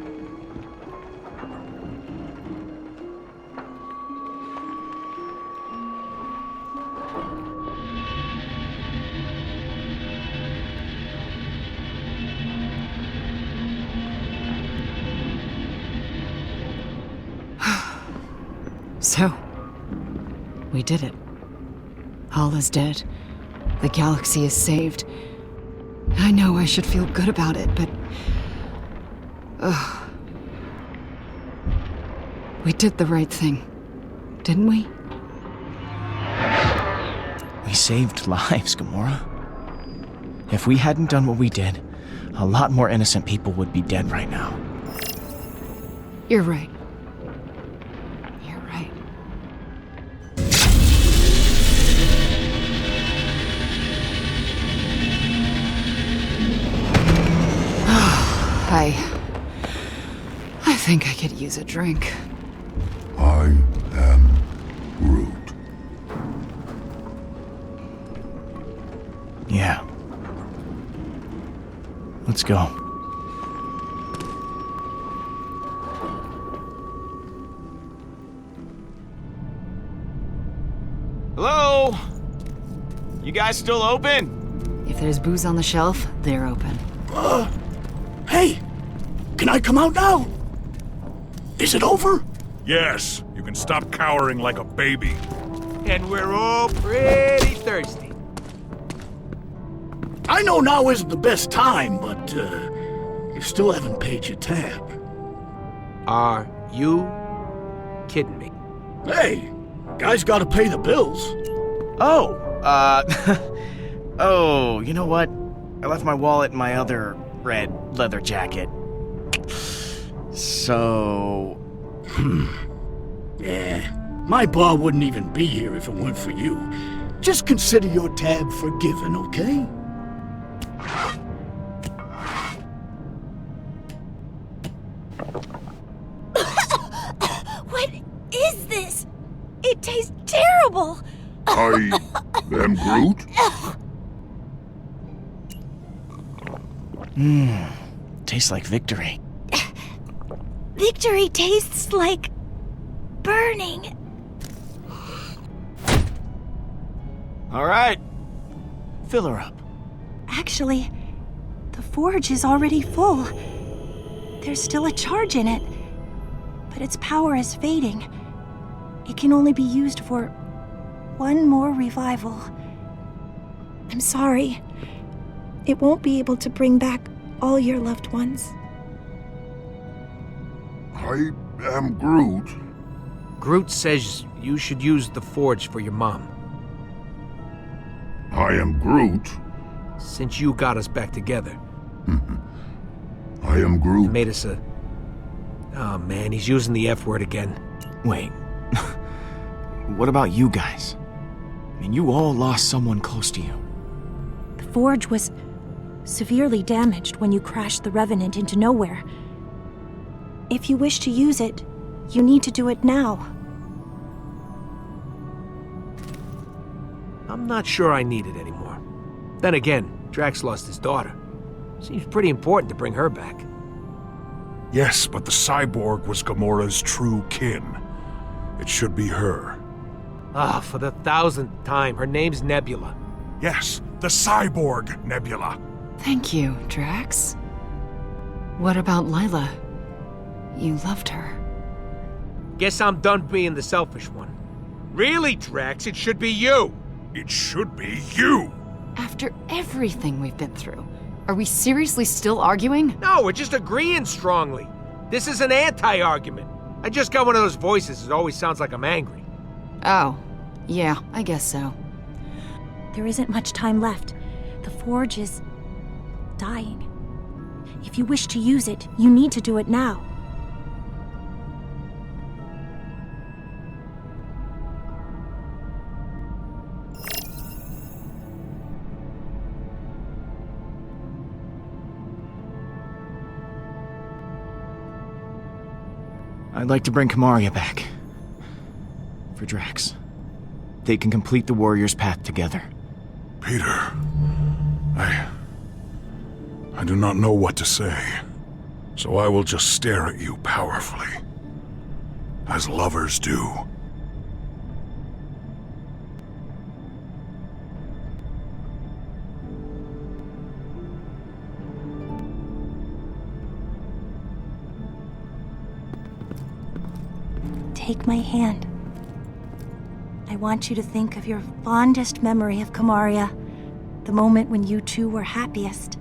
Speaker 3: So, we did it. Hala's dead. The galaxy is saved. I know I should feel good about it, but... We did the right thing, didn't we?
Speaker 2: We saved lives, Gamora. If we hadn't done what we did, a lot more innocent people would be dead right now.
Speaker 3: You're right. You're right. I think I could use a drink.
Speaker 5: I am Groot.
Speaker 2: Yeah. Let's go. Hello? You guys still open?
Speaker 3: If there's booze on the shelf, they're open.
Speaker 12: Hey! Can I come out now? Is it over?
Speaker 5: Yes, you can stop cowering like a baby.
Speaker 4: And we're all pretty thirsty.
Speaker 12: I know now isn't the best time, but you still haven't paid your tab.
Speaker 4: Are you kidding me?
Speaker 12: Hey, guys gotta pay the bills.
Speaker 2: Oh, oh, you know what? I left my wallet in my other red leather jacket. So...
Speaker 12: Yeah, my bar wouldn't even be here if it weren't for you. Just consider your tab forgiven, okay?
Speaker 6: What is this? It tastes terrible!
Speaker 5: I am Groot?
Speaker 2: Tastes like victory.
Speaker 6: Victory tastes like... burning.
Speaker 2: All right. Fill her up.
Speaker 6: Actually, the forge is already full. There's still a charge in it, but its power is fading. It can only be used for one more revival. I'm sorry. It won't be able to bring back all your loved ones.
Speaker 5: I am Groot.
Speaker 4: Groot says you should use the forge for your mom.
Speaker 5: I am Groot.
Speaker 4: Since you got us back together.
Speaker 5: I am Groot.
Speaker 4: Made us a... Oh man, he's using the F word again.
Speaker 2: Wait. What about you guys? I mean, you all lost someone close to you.
Speaker 6: The forge was severely damaged when you crashed the Revenant into nowhere. If you wish to use it, you need to do it now.
Speaker 4: I'm not sure I need it anymore. Then again, Drax lost his daughter. Seems pretty important to bring her back.
Speaker 5: Yes, but the cyborg was Gamora's true kin. It should be her.
Speaker 4: Ah, for the 1000th time, her name's Nebula.
Speaker 5: Yes, the cyborg Nebula.
Speaker 3: Thank you, Drax. What about Lila? You loved her.
Speaker 4: Guess I'm done being the selfish one. Really, Drax, it should be you.
Speaker 5: It should be you.
Speaker 3: After everything we've been through, are we seriously still arguing?
Speaker 4: No, we're just agreeing strongly. This is an anti-argument. I just got one of those voices that always sounds like I'm angry.
Speaker 3: Oh, yeah, I guess so.
Speaker 6: There isn't much time left. The forge is dying. If you wish to use it, you need to do it now.
Speaker 2: I'd like to bring Kamaria back. For Drax. They can complete the warrior's path together.
Speaker 5: Peter, I do not know what to say, so I will just stare at you powerfully, as lovers do.
Speaker 6: Take my hand. I want you to think of your fondest memory of Kamaria, the moment when you two were happiest.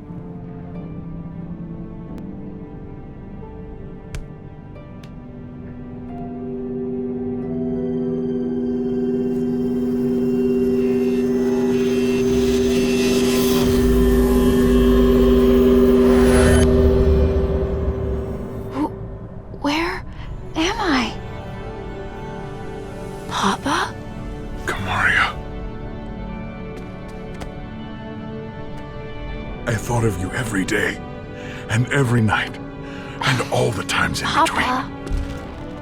Speaker 6: Where am I? Papa?
Speaker 5: Kamaria. I thought of you every day, and every night, and all the times in
Speaker 13: Papa,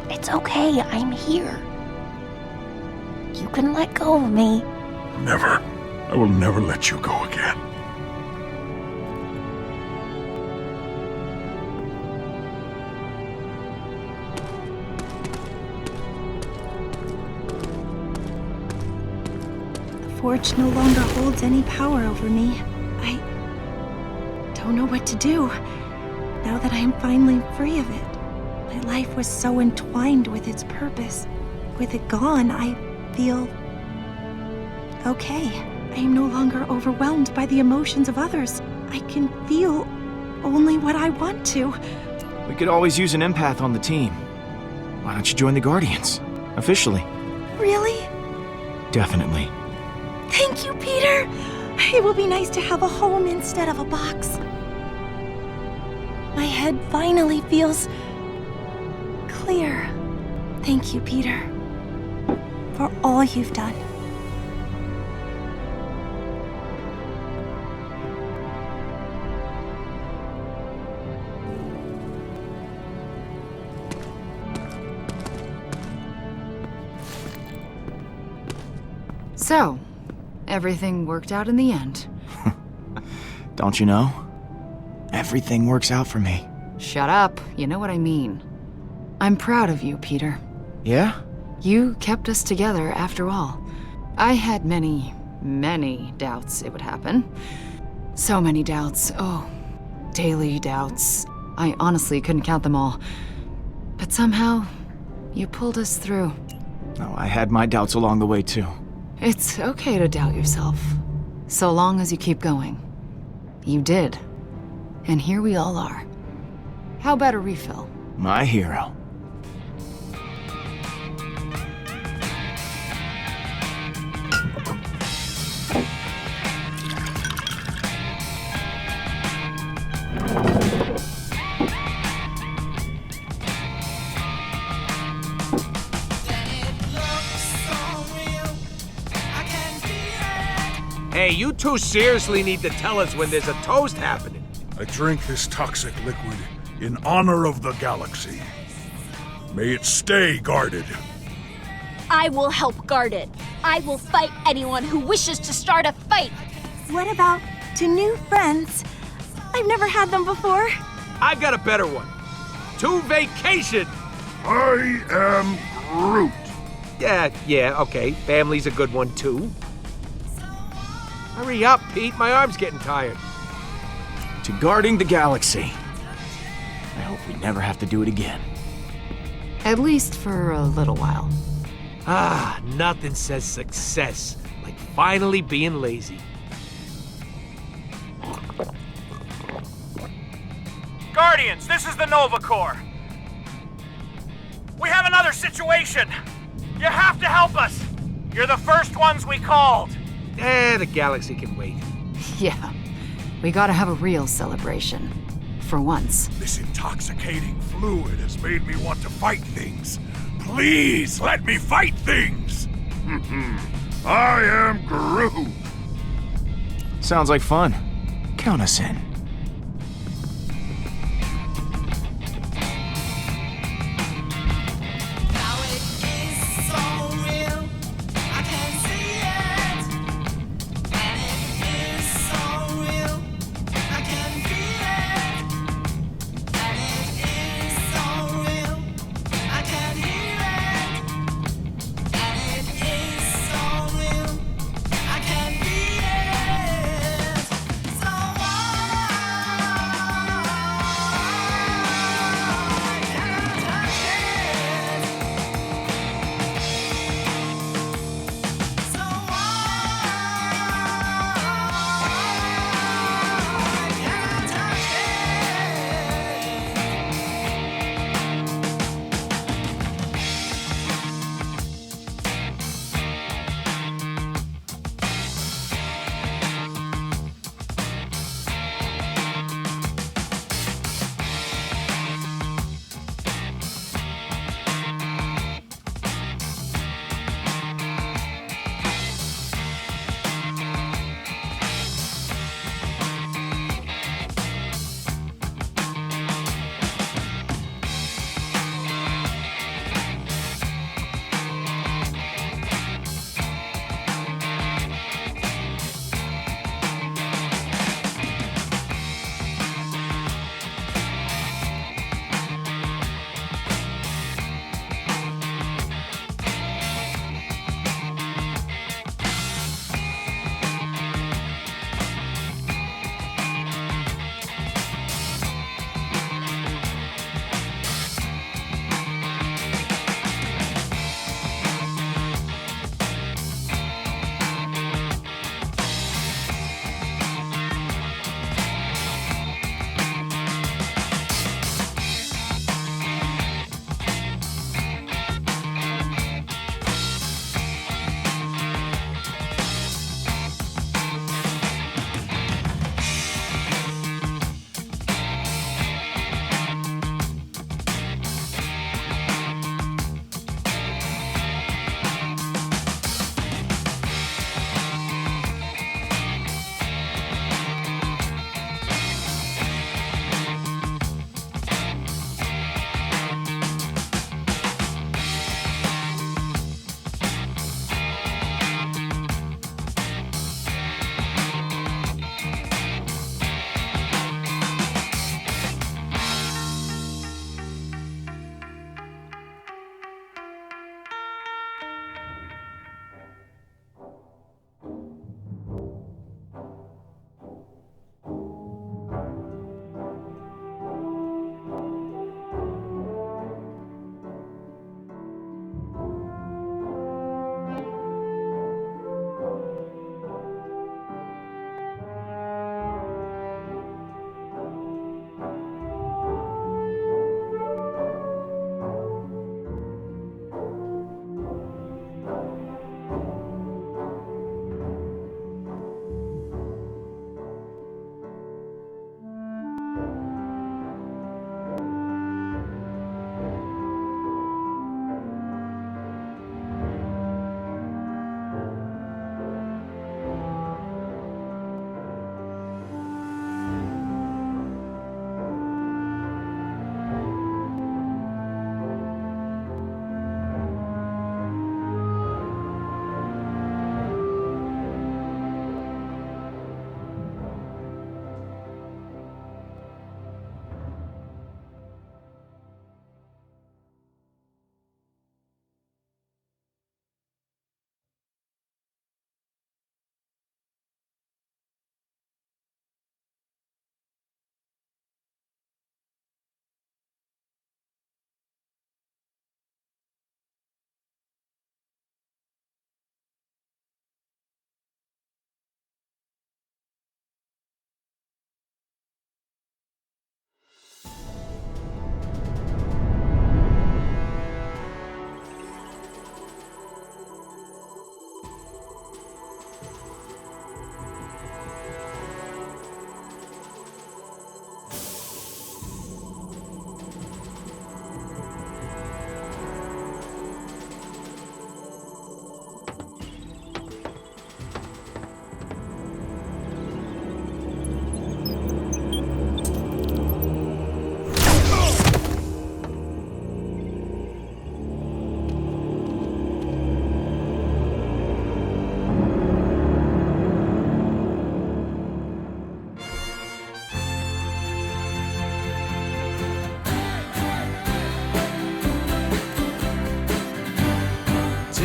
Speaker 13: it's okay. I'm here. You can let go of me.
Speaker 5: between. Never. I will never let you go again.
Speaker 6: The forge no longer holds any power over me. I don't know what to do, now that I am finally free of it. My life was so entwined with its purpose. With it gone, I feel okay. I am no longer overwhelmed by the emotions of others. I can feel only what I want to.
Speaker 2: We could always use an empath on the team. Why don't you join the Guardians? Officially.
Speaker 6: Really?
Speaker 2: Definitely.
Speaker 6: Thank you, Peter. It will be nice to have a home instead of a box. My head finally feels clear. Thank you, Peter, for all you've done.
Speaker 3: So, everything worked out in the end.
Speaker 2: Don't you know? Everything works out for me.
Speaker 3: Shut up. You know what I mean. I'm proud of you, Peter.
Speaker 2: Yeah?
Speaker 3: You kept us together after all. I had many, many doubts it would happen. So many doubts. Oh, daily doubts. I honestly couldn't count them all. But somehow, you pulled us through.
Speaker 2: Oh, I had my doubts along the way, too.
Speaker 3: It's okay to doubt yourself, so long as you keep going. You did. And here we all are. How about a refill?
Speaker 2: My hero.
Speaker 4: Hey, you two seriously need to tell us when there's a toast happening.
Speaker 5: I drink this toxic liquid in honor of the galaxy. May it stay guarded.
Speaker 13: I will help guard it. I will fight anyone who wishes to start a fight.
Speaker 6: What about to new friends? I've never had them before.
Speaker 4: I got a better one. To vacation.
Speaker 5: I am Groot.
Speaker 4: Yeah, okay. Family's a good one, too. Hurry up, Pete. My arm's getting tired.
Speaker 2: To guarding the galaxy. I hope we never have to do it again.
Speaker 3: At least for a little while.
Speaker 4: Ah, nothing says success like finally being lazy.
Speaker 10: Guardians, this is the Nova Corps. We have another situation. You have to help us. You're the first ones we called.
Speaker 4: The galaxy can wait.
Speaker 3: Yeah, we gotta have a real celebration. For once.
Speaker 5: This intoxicating fluid has made me want to fight things. Please let me fight things. I am Groot.
Speaker 2: Sounds like fun. Count us in.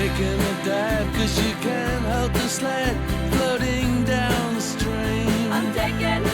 Speaker 14: taking a dive, 'cause you can't help the sled floating down the stream.
Speaker 7: I'm taking